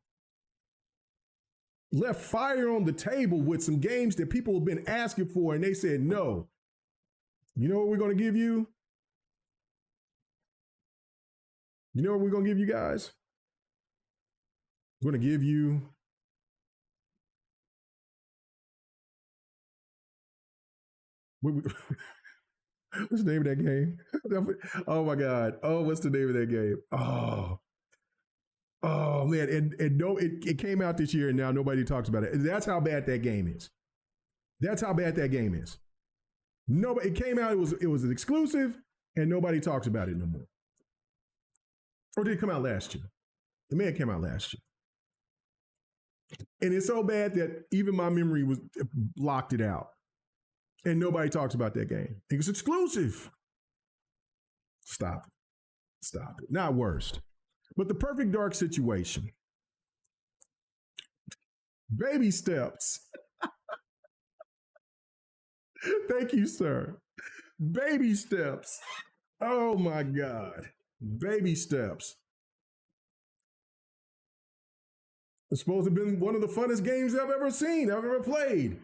Left fire on the table with some games that people have been asking for and they said no. You know what we're going to give you? You know what we're going to give you guys? We're going to give you what's the name of that game? Oh my God. Oh, what's the name of that game? Oh man. And no, it came out this year and now nobody talks about it. That's how bad that game is. That's how bad that game is. Nobody, it came out, it was an exclusive and nobody talks about it no more. Or did it come out last year? It may have come out last year. And it's so bad that even my memory was blocked it out. And nobody talks about that game. It's exclusive. Stop it. Stop it. Not worst. But the perfect dark situation. Baby steps. Thank you, sir. Baby steps. Oh my God. Baby steps. It's supposed to have been one of the funnest games I've ever seen, I've ever played.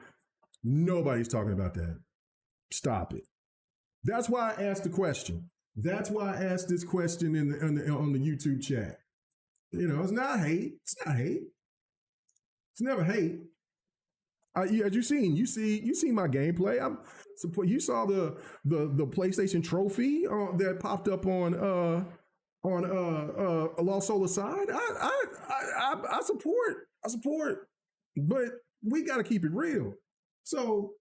Nobody's talking about that. Stop it. That's why I asked the question. That's why I asked this question on the YouTube chat. It's not hate. It's not hate. It's never hate. As you see my gameplay. You saw the PlayStation trophy that popped up on on a Lost Soul side. I support, but we got to keep it real. So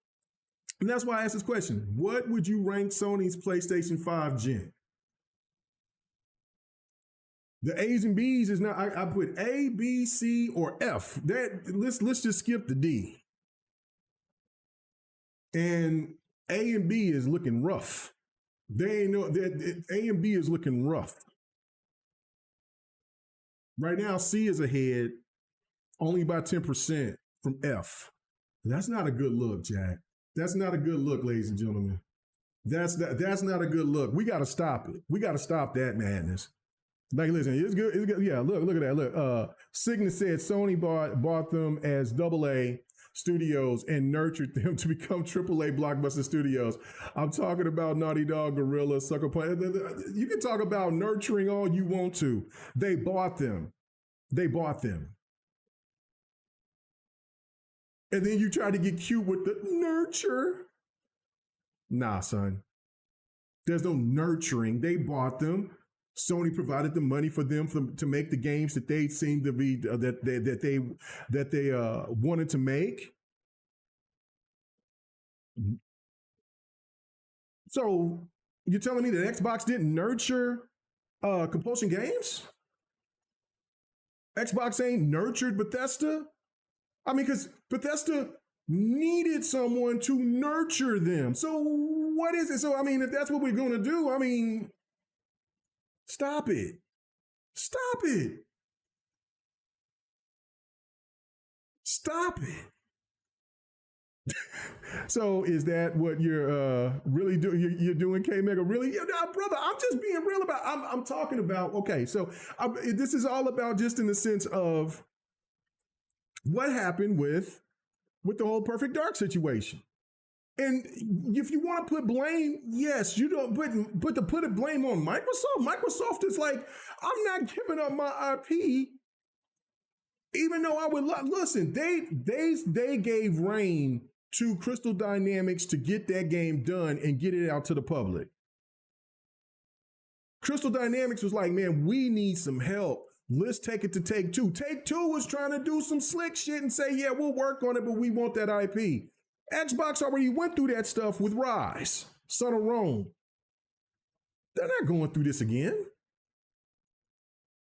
and that's why I asked this question: what would you rank Sony's PlayStation 5 Gen? The A's and B's is not. I put A, B, C, or F. That let's just skip the D. And A and B is looking rough. They ain't know that A and B is looking rough. Right now, C is ahead only by 10% from F. That's not a good look, Jack. That's not a good look, ladies and gentlemen. That's not a good look. We got to stop it. We got to stop that madness. Like, listen, it's good. It's good. Yeah, look at that. Look, Cygnus said Sony bought them as AA studios and nurtured them to become AAA blockbuster studios. I'm talking about Naughty Dog, Gorilla, Sucker Punch. You can talk about nurturing all you want to. They bought them. They bought them. And then you try to get cute with the nurture. Nah, son. There's no nurturing. They bought them. Sony provided the money for them to make the games that they seemed to be that they wanted to make. So you're telling me that Xbox didn't nurture Compulsion Games? Xbox ain't nurtured Bethesda? I mean, because Bethesda needed someone to nurture them. So what is it? So I mean, if that's what we're going to do, I mean, stop it. Stop it. Stop it. So is that what you're really doing? You're doing, K Mega? Really, yeah, nah, brother? I'm just being real about. I'm talking about. Okay, so this is all about just in the sense of what happened with the whole Perfect Dark situation. And if you want to put blame, yes, you don't. But to put a blame on Microsoft is like, I'm not giving up my IP, even though I would listen. They gave reign to Crystal Dynamics to get that game done and get it out to the public. Crystal Dynamics was like, man, we need some help. Let's take it to Take Two. Take Two was trying to do some slick shit and say, yeah, we'll work on it, but we want that IP. Xbox already went through that stuff with Rise, Son of Rome. They're not going through this again.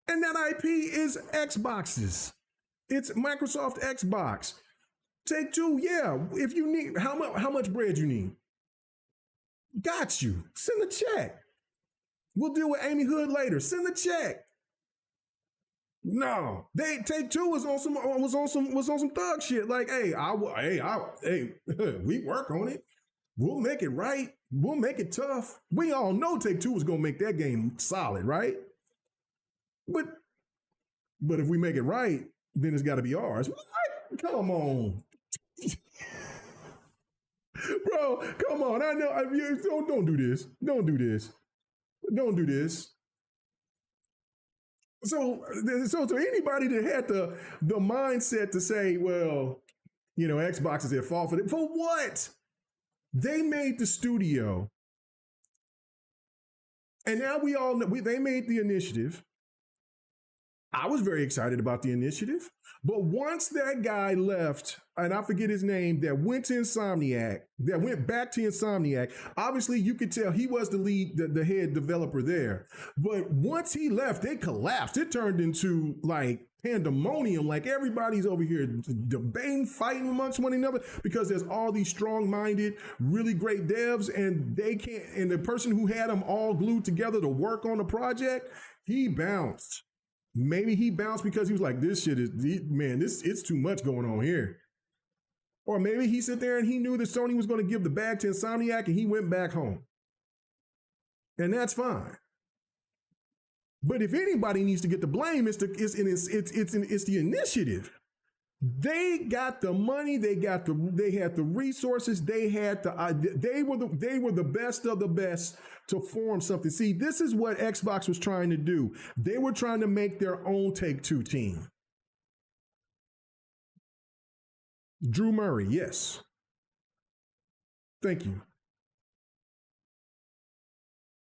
And that IP is Xbox's. It's Microsoft Xbox. Take Two, yeah. If you need, how much bread you need? Got you. Send a check. We'll deal with Amy Hood later. Send the check. No, they Take Two was on some thug shit. Like, hey, we work on it. We'll make it right. We'll make it tough. We all know Take Two was gonna make that game solid, right? But if we make it right, then it's got to be ours. What? Come on, bro. Come on. I know. Don't do this. Don't do this. Don't do this. So to anybody that had the mindset to say, well, you know, Xbox is at fault for it. For what? They made the studio. And now we all know they made the initiative. I was very excited about the initiative. But once that guy left, and I forget his name, that went back to Insomniac, obviously you could tell he was the lead, the head developer there. But once he left, they collapsed. It turned into like pandemonium, like everybody's over here debating, fighting amongst one another because there's all these strong-minded, really great devs, and they can't, and the person who had them all glued together to work on the project, he bounced. Maybe he bounced because he was like, this shit is, man, it's too much going on here. Or maybe he sat there and he knew that Sony was going to give the bag to Insomniac and he went back home. And that's fine. But if anybody needs to get the blame, it's the initiative. They got the money, they had the resources, they were the best of the best to form something. See, this is what Xbox was trying to do. They were trying to make their own Take-Two team. Drew Murray, yes. Thank you.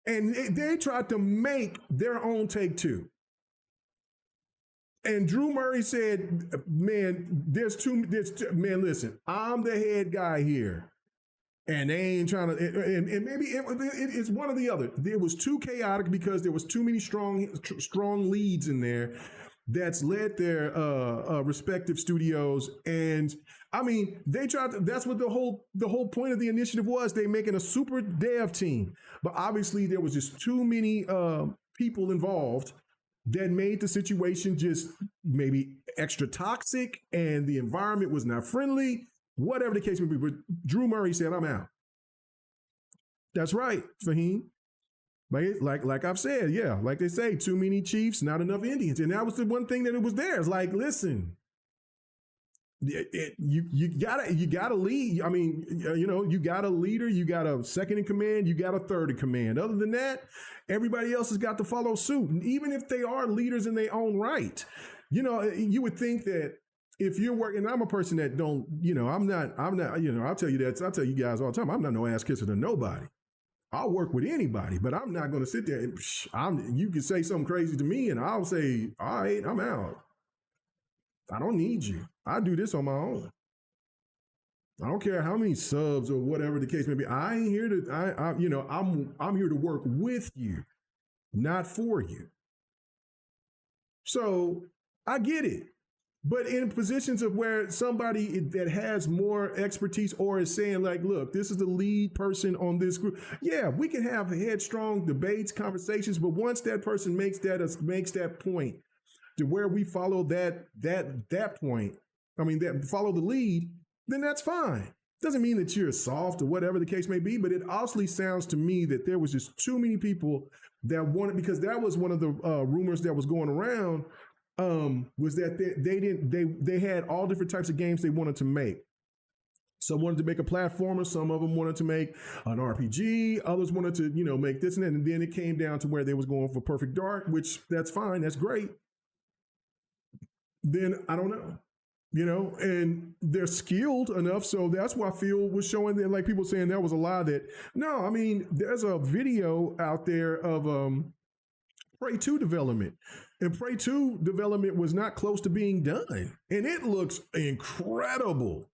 And they tried to make their own Take-Two. And Drew Murray said, man, man, listen, I'm the head guy here. And they ain't trying to, and maybe it's one or the other. It was too chaotic because there was too many strong leads in there that's led their respective studios. And I mean, they tried to, that's what the whole point of the initiative was. They making a super dev team. But obviously there was just too many people involved that made the situation just maybe extra toxic, and the environment was not friendly. Whatever the case may be, but Drew Murray said, I'm out. That's right, Fahim. Like I've said, yeah, like they say, too many Chiefs, not enough Indians. And that was the one thing that it was there. It's like, listen, you gotta lead. I mean, you got a leader, you got a second in command, you got a third in command. Other than that, everybody else has got to follow suit. And even if they are leaders in their own right, you would think that if you're working, I'm a person that don't, I'm not, I'll tell you you guys all the time, I'm not no ass kisser to nobody. I'll work with anybody, but I'm not going to sit there and you can say something crazy to me and I'll say, all right, I'm out. I don't need you. I do this on my own. I don't care how many subs or whatever the case may be. I ain't here to, I'm here to work with you, not for you. So I get it. But in positions of where somebody that has more expertise or is saying like, look, this is the lead person on this group. Yeah, we can have headstrong debates, conversations, but once that person makes that point to where we follow that point, follow the lead, then that's fine. Doesn't mean that you're soft or whatever the case may be, but it also sounds to me that there was just too many people that wanted, because that was one of the rumors that was going around. Was that they had all different types of games they wanted to make. Some wanted to make a platformer, some of them wanted to make an RPG, others wanted to, make this and that. And then it came down to where they was going for Perfect Dark, which that's fine, that's great. Then I don't know, and they're skilled enough. So that's why Phil was showing that, like people saying that was a lie. That no, I mean, there's a video out there of Prey 2 development. And Prey 2 development was not close to being done. And it looks incredible.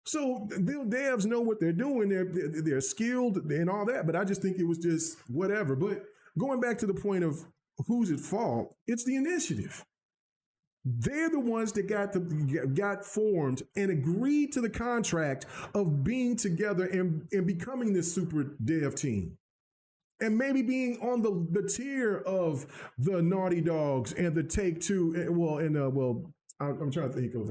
So the devs know what they're doing. They're skilled and all that. But I just think it was just whatever. But going back to the point of who's at fault, it's the initiative. They're the ones that got formed and agreed to the contract of being together and becoming this super dev team. And maybe being on the tier of the Naughty Dogs and the Take-Two. I'm trying to think of,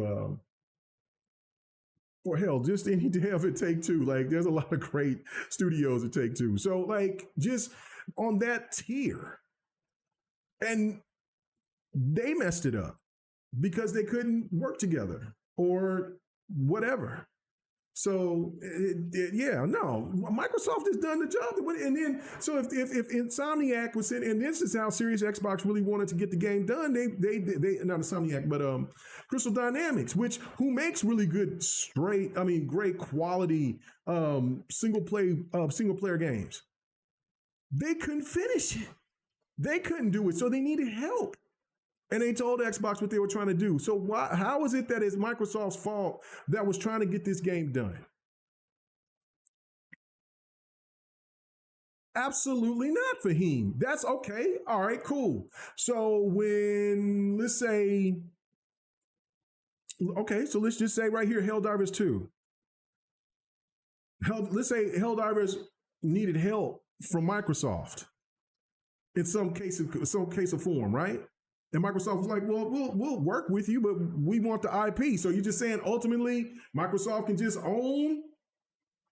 for hell, just any dev at Take-Two. Like, there's a lot of great studios at Take-Two. So, like, just on that tier. And they messed it up because they couldn't work together or whatever. So Microsoft has done the job. And then, so if Insomniac was sitting, and this is how serious Xbox really wanted to get the game done, they not Insomniac, but Crystal Dynamics, who makes really good great quality single player games. They couldn't finish it. They couldn't do it, so they needed help. And they told Xbox what they were trying to do. So how is it that it's Microsoft's fault that was trying to get this game done? Absolutely not, Fahim. That's okay. All right, cool. So when, let's just say right here, Helldivers 2. Let's say Helldivers needed help from Microsoft in some case of form, right? And Microsoft was like, well, we'll work with you, but we want the IP. So you're just saying ultimately Microsoft can just own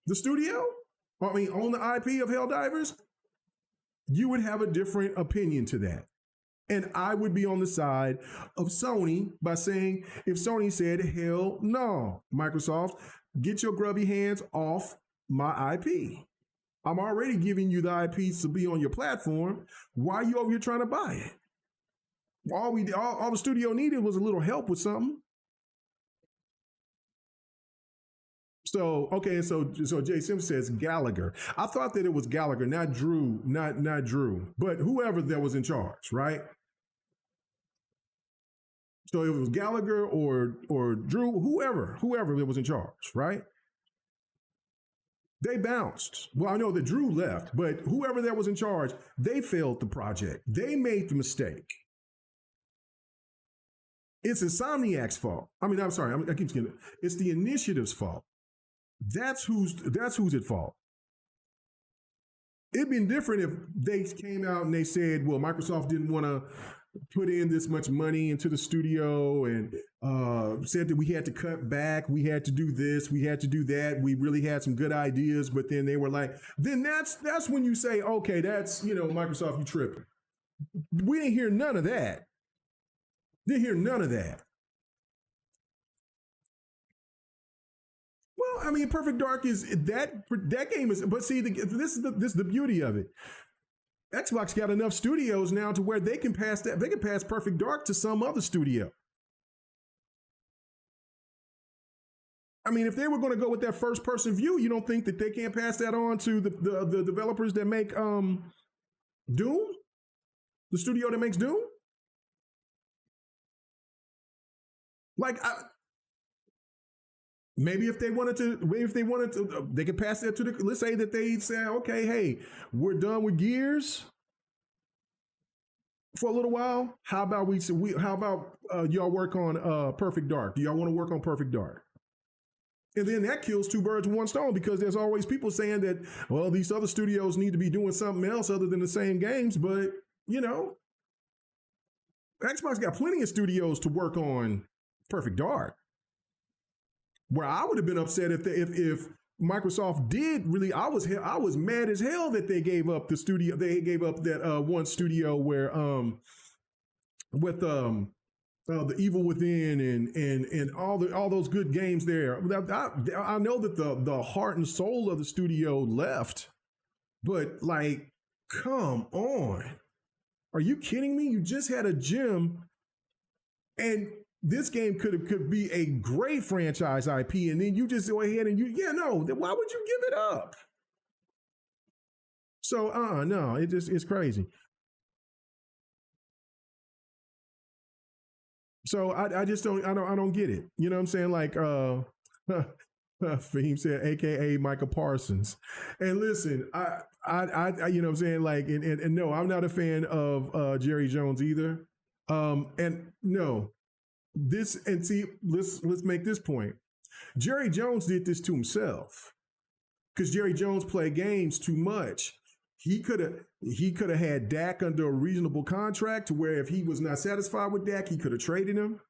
the studio? Own the IP of Helldivers? You would have a different opinion to that. And I would be on the side of Sony by saying, if Sony said, hell no, Microsoft, get your grubby hands off my IP. I'm already giving you the IP to be on your platform. Why are you over here trying to buy it? All the studio needed was a little help with something. So okay, so Jay Sim says Gallagher. I thought that it was Gallagher, not Drew, not Drew, but whoever that was in charge, right? So it was Gallagher or Drew, whoever that was in charge, right? They bounced. Well, I know that Drew left, but whoever that was in charge, they failed the project. They made the mistake. It's Insomniac's fault. I mean, I'm sorry, I keep skipping. It's the initiative's fault. That's who's at fault. It'd been different if they came out and they said, well, Microsoft didn't want to put in this much money into the studio and said that we had to cut back, we had to do this, we had to do that. We really had some good ideas, but then they were like, then that's when you say, okay, that's, Microsoft, you tripping. We didn't hear none of that. Didn't hear none of that. Well, I mean, Perfect Dark is that game is, but see, this is the beauty of it. Xbox got enough studios now to where they can pass that. They can pass Perfect Dark to some other studio. I mean, if they were going to go with that first person view, you don't think that they can't pass that on to the developers that make Doom, the studio that makes Doom? Like, maybe if they wanted to, they could pass that to the. Let's say that they say, okay, hey, we're done with Gears for a little while. How about y'all work on Perfect Dark? Do y'all want to work on Perfect Dark? And then that kills two birds with one stone, because there's always people saying that, well, these other studios need to be doing something else other than the same games. But Xbox got plenty of studios to work on Perfect Dark. Where I would have been upset if Microsoft did really, I was mad as hell that they gave up the studio. They gave up that one studio where with the Evil Within and all those good games there. I know that the heart and soul of the studio left, but like, come on, are you kidding me? You just had a gym, and this game could be a great franchise IP, and then you just go ahead and why would you give it up? So no, it's crazy. So I just don't get it. You know what I'm saying? Like Fahim said, AKA Micah Parsons. And listen, I you know what I'm saying? Like, and no, I'm not a fan of Jerry Jones either. And no, let's make this point. Jerry Jones did this to himself, because Jerry Jones played games too much. He could have had Dak under a reasonable contract to where if he was not satisfied with Dak, he could have traded him.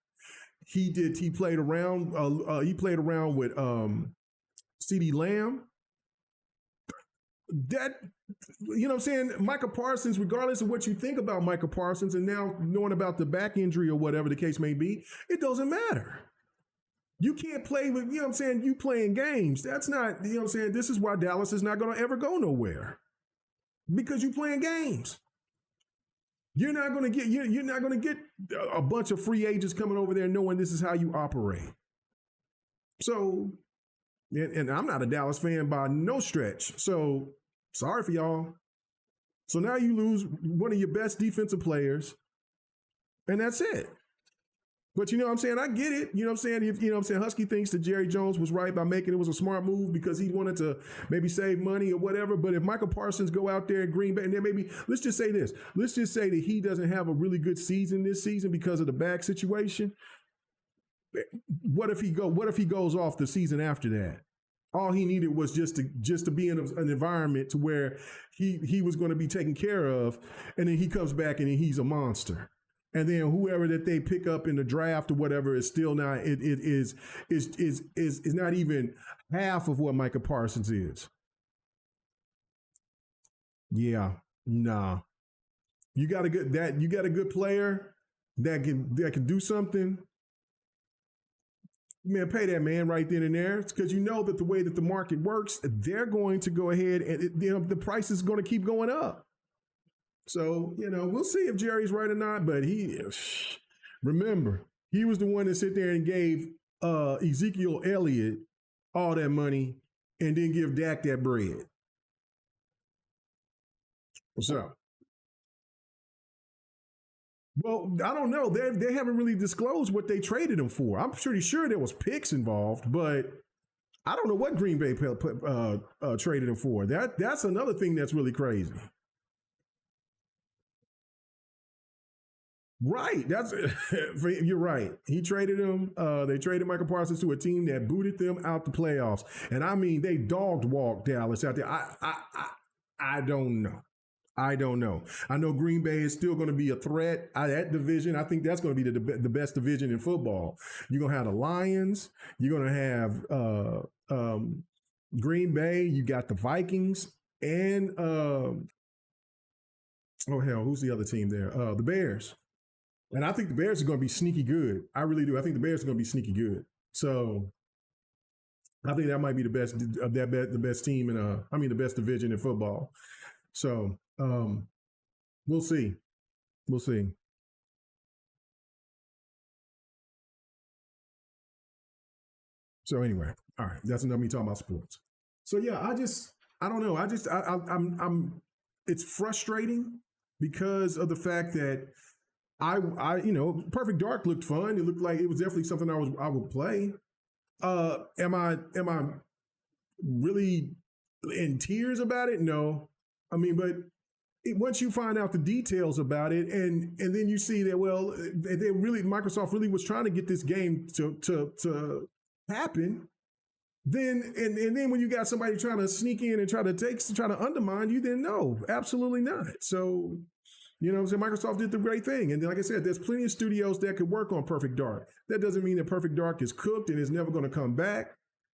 He played around. He played around with CeeDee Lamb. That, you know what I'm saying? Micah Parsons, regardless of what you think about Micah Parsons, and now knowing about the back injury or whatever the case may be, it doesn't matter. You can't play with, you know what I'm saying, you playing games. That's not, you know what I'm saying, this is why Dallas is not going to ever go nowhere. Because you playing games. You're not going to get a bunch of free agents coming over there knowing this is how you operate. So, and I'm not a Dallas fan by no stretch. So, sorry for y'all. So now you lose one of your best defensive players, and that's it. But you know what I'm saying? I get it. You know what I'm saying? If, you know what I'm saying? Husky thinks that Jerry Jones was right by making it was a smart move because he wanted to maybe save money or whatever. But if Michael Parsons go out there at Green Bay, and then maybe, let's just say this. Let's just say that he doesn't have a really good season this season because of the back situation. What if he goes off the season after that? All he needed was just to be in an environment to where he was going to be taken care of, and then he comes back and he's a monster. And then whoever that they pick up in the draft or whatever is still not, it is not even half of what Micah Parsons is. Yeah, nah. You got a good player that can do something. Man, pay that man right then and there. It's because you know that the way that the market works, they're going to go ahead and the price is going to keep going up. So, we'll see if Jerry's right or not, but remember, he was the one that sit there and gave Ezekiel Elliott all that money and then give Dak that bread? What's up? Well, I don't know. They haven't really disclosed what they traded him for. I'm pretty sure there was picks involved, but I don't know what Green Bay traded him for. That's another thing that's really crazy. Right. That's you're right. He traded him. They traded Michael Parsons to a team that booted them out the playoffs, and I mean they dogged walked Dallas out there. I don't know. I don't know. I know Green Bay is still going to be a threat. That division, I think that's going to be the best division in football. You're going to have the Lions. You're going to have Green Bay. You got the Vikings and oh hell, who's the other team there? The Bears. And I think the Bears are going to be sneaky good. I really do. I think the Bears are going to be sneaky good. So I think that might be the best the best team in the best division in football. So we'll see. We'll see. So anyway, all right, that's enough me talking about sports. So yeah, I don't know. I'm it's frustrating because of the fact that Perfect Dark looked fun. It looked like it was definitely something I would play. Am I really in tears about it? No. I mean, but once you find out the details about it, and then you see that Microsoft really was trying to get this game to happen. Then and then when you got somebody trying to sneak in and try to undermine you, then no, absolutely not. So Microsoft did the great thing. And like I said, there's plenty of studios that could work on Perfect Dark. That doesn't mean that Perfect Dark is cooked and is never going to come back.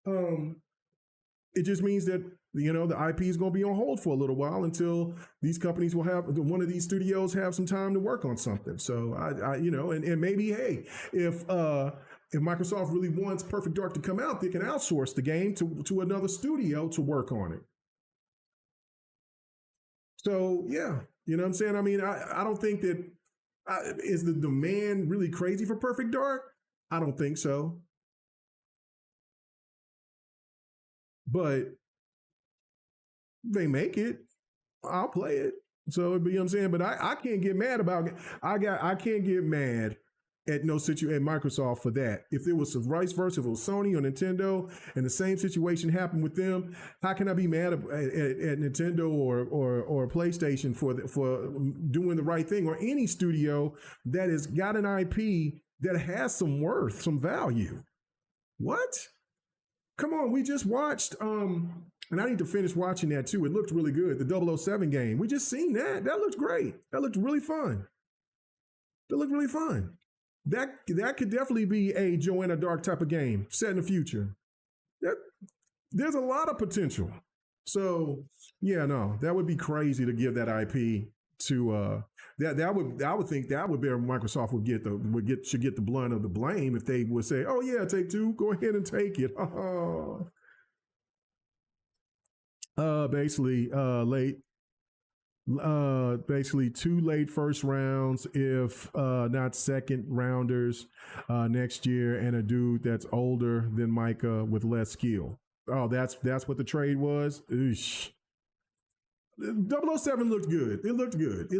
It just means that, the IP is going to be on hold for a little while until these companies will have, one of these studios have some time to work on something. So and maybe, hey, if Microsoft really wants Perfect Dark to come out, they can outsource the game to another studio to work on it. So yeah, you know what I'm saying? I mean, I don't think that is the demand really crazy for Perfect Dark? I don't think so. But they make it, I'll play it. So, you know what I'm saying? But I can't get mad about it. I can't get mad at Microsoft for that. If it was vice versa, if it was Sony or Nintendo, and the same situation happened with them, how can I be mad at Nintendo or PlayStation for doing the right thing, or any studio that has got an IP that has some worth, some value? What? Come on, we just watched. And I need to finish watching that too. It looked really good. The 007 game. We just seen that. That looked great. That looked really fun. That looked really fun. That could definitely be a Joanna Dark type of game set in the future. There's a lot of potential. So yeah, no, that would be crazy to give that IP to I would think that would be Microsoft should get the blunt of the blame if they would say, oh yeah, Take-Two, go ahead and take it. Basically 2 late first rounds, if not second rounders next year, and a dude that's older than Micah with less skill. Oh, that's what the trade was. Oosh. 007 looked good. It looked good.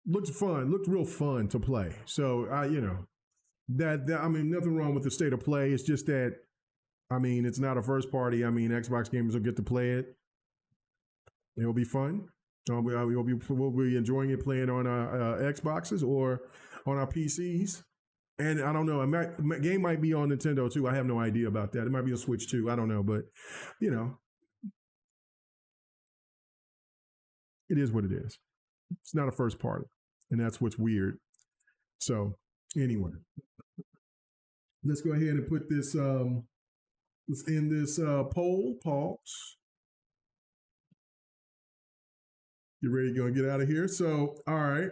Looked fun. Looked real fun to play. So that I mean, nothing wrong with the state of play. It's just that, I mean, it's not a first party. I mean, Xbox gamers will get to play it. It'll be fun. We'll be enjoying it playing on our Xboxes or on our PCs. And I don't know, a game might be on Nintendo too. I have no idea about that. It might be a Switch too. I don't know, but it is what it is. It's not a first party, and that's what's weird. So anyway, let's go ahead and put this. Let's end this poll. Pause. You ready to go and get out of here? So, all right.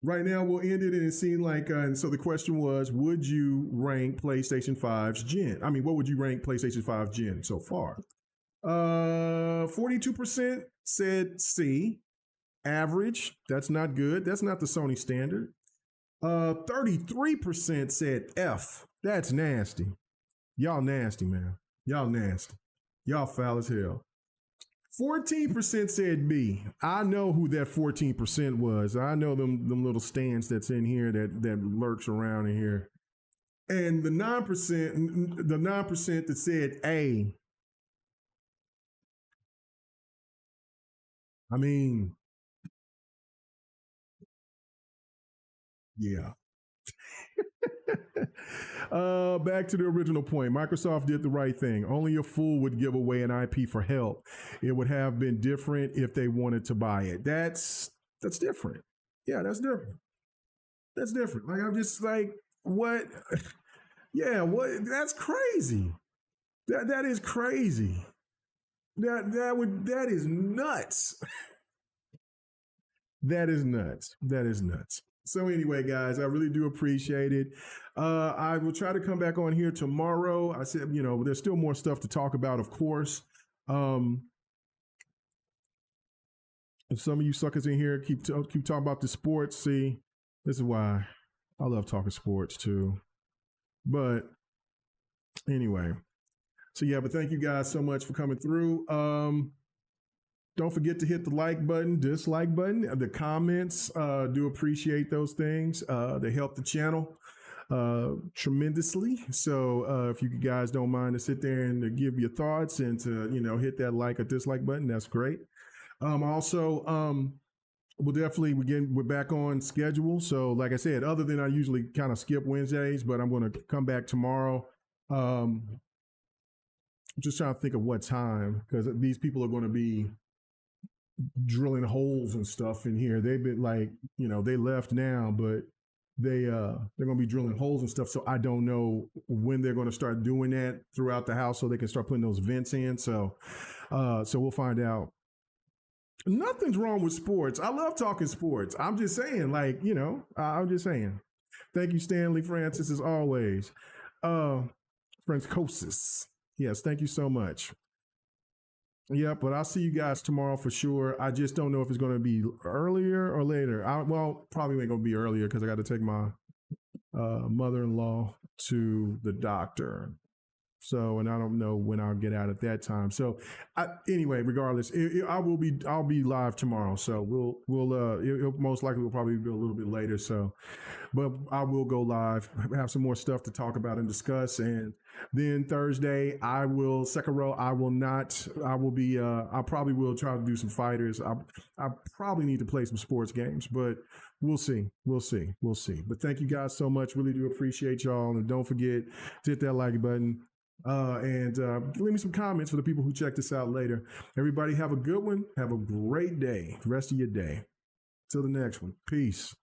Right now we'll end it, and it seemed like, and so the question was, would you rank PlayStation 5's gen? I mean, what would you rank PlayStation 5 gen so far? 42% said C. Average. That's not good. That's not the Sony standard. 33% said F. That's nasty. Y'all nasty, man. Y'all nasty. Y'all foul as hell. 14% said B. I know who that 14% was. I know them little stands that's in here that lurks around in here. And the 9% that said A. I mean, yeah. Back to the original point. Microsoft did the right thing. Only a fool would give away an IP for help. It would have been different if they wanted to buy it. That's different. Yeah, that's different. That's different. Like I'm just like, what? Yeah, what? That's crazy. That is crazy. That is nuts. That is nuts. That is nuts. So anyway, guys, I really do appreciate it. I will try to come back on here tomorrow. I said, there's still more stuff to talk about, of course. If some of you suckers in here keep talking about the sports, see, this is why I love talking sports too. But anyway, so yeah, but thank you guys so much for coming through. Don't forget to hit the like button, dislike button, the comments. Do appreciate those things. They help the channel tremendously. So if you guys don't mind to sit there and to give your thoughts and to hit that like or dislike button, that's great. Also, we'll definitely we're back on schedule. So like I said, other than I usually kind of skip Wednesdays, but I'm going to come back tomorrow. I'm just trying to think of what time, because these people are going to be drilling holes and stuff in here. They've been like, they left now, but they're going to be drilling holes and stuff. So I don't know when they're going to start doing that throughout the house so they can start putting those vents in. So we'll find out. Nothing's wrong with sports. I love talking sports. I'm just saying, I'm just saying. Thank you, Stanley Francis, as always. Francosis. Yes, thank you so much. Yeah, but I'll see you guys tomorrow for sure. I just don't know if it's going to be earlier or later. Probably ain't going to be earlier because I got to take my mother-in-law to the doctor. So, and I don't know when I'll get out at that time. So, anyway, regardless, I'll be live tomorrow. So it most likely will probably be a little bit later. So, but I will go live, have some more stuff to talk about and discuss. And then Thursday, I probably will try to do some fighters. I probably need to play some sports games, but we'll see. But thank you guys so much. Really do appreciate y'all. And don't forget to hit that like button. And leave me some comments for the people who check this out later. Everybody have a good one. Have a great day. The rest of your day. Till the next one. Peace.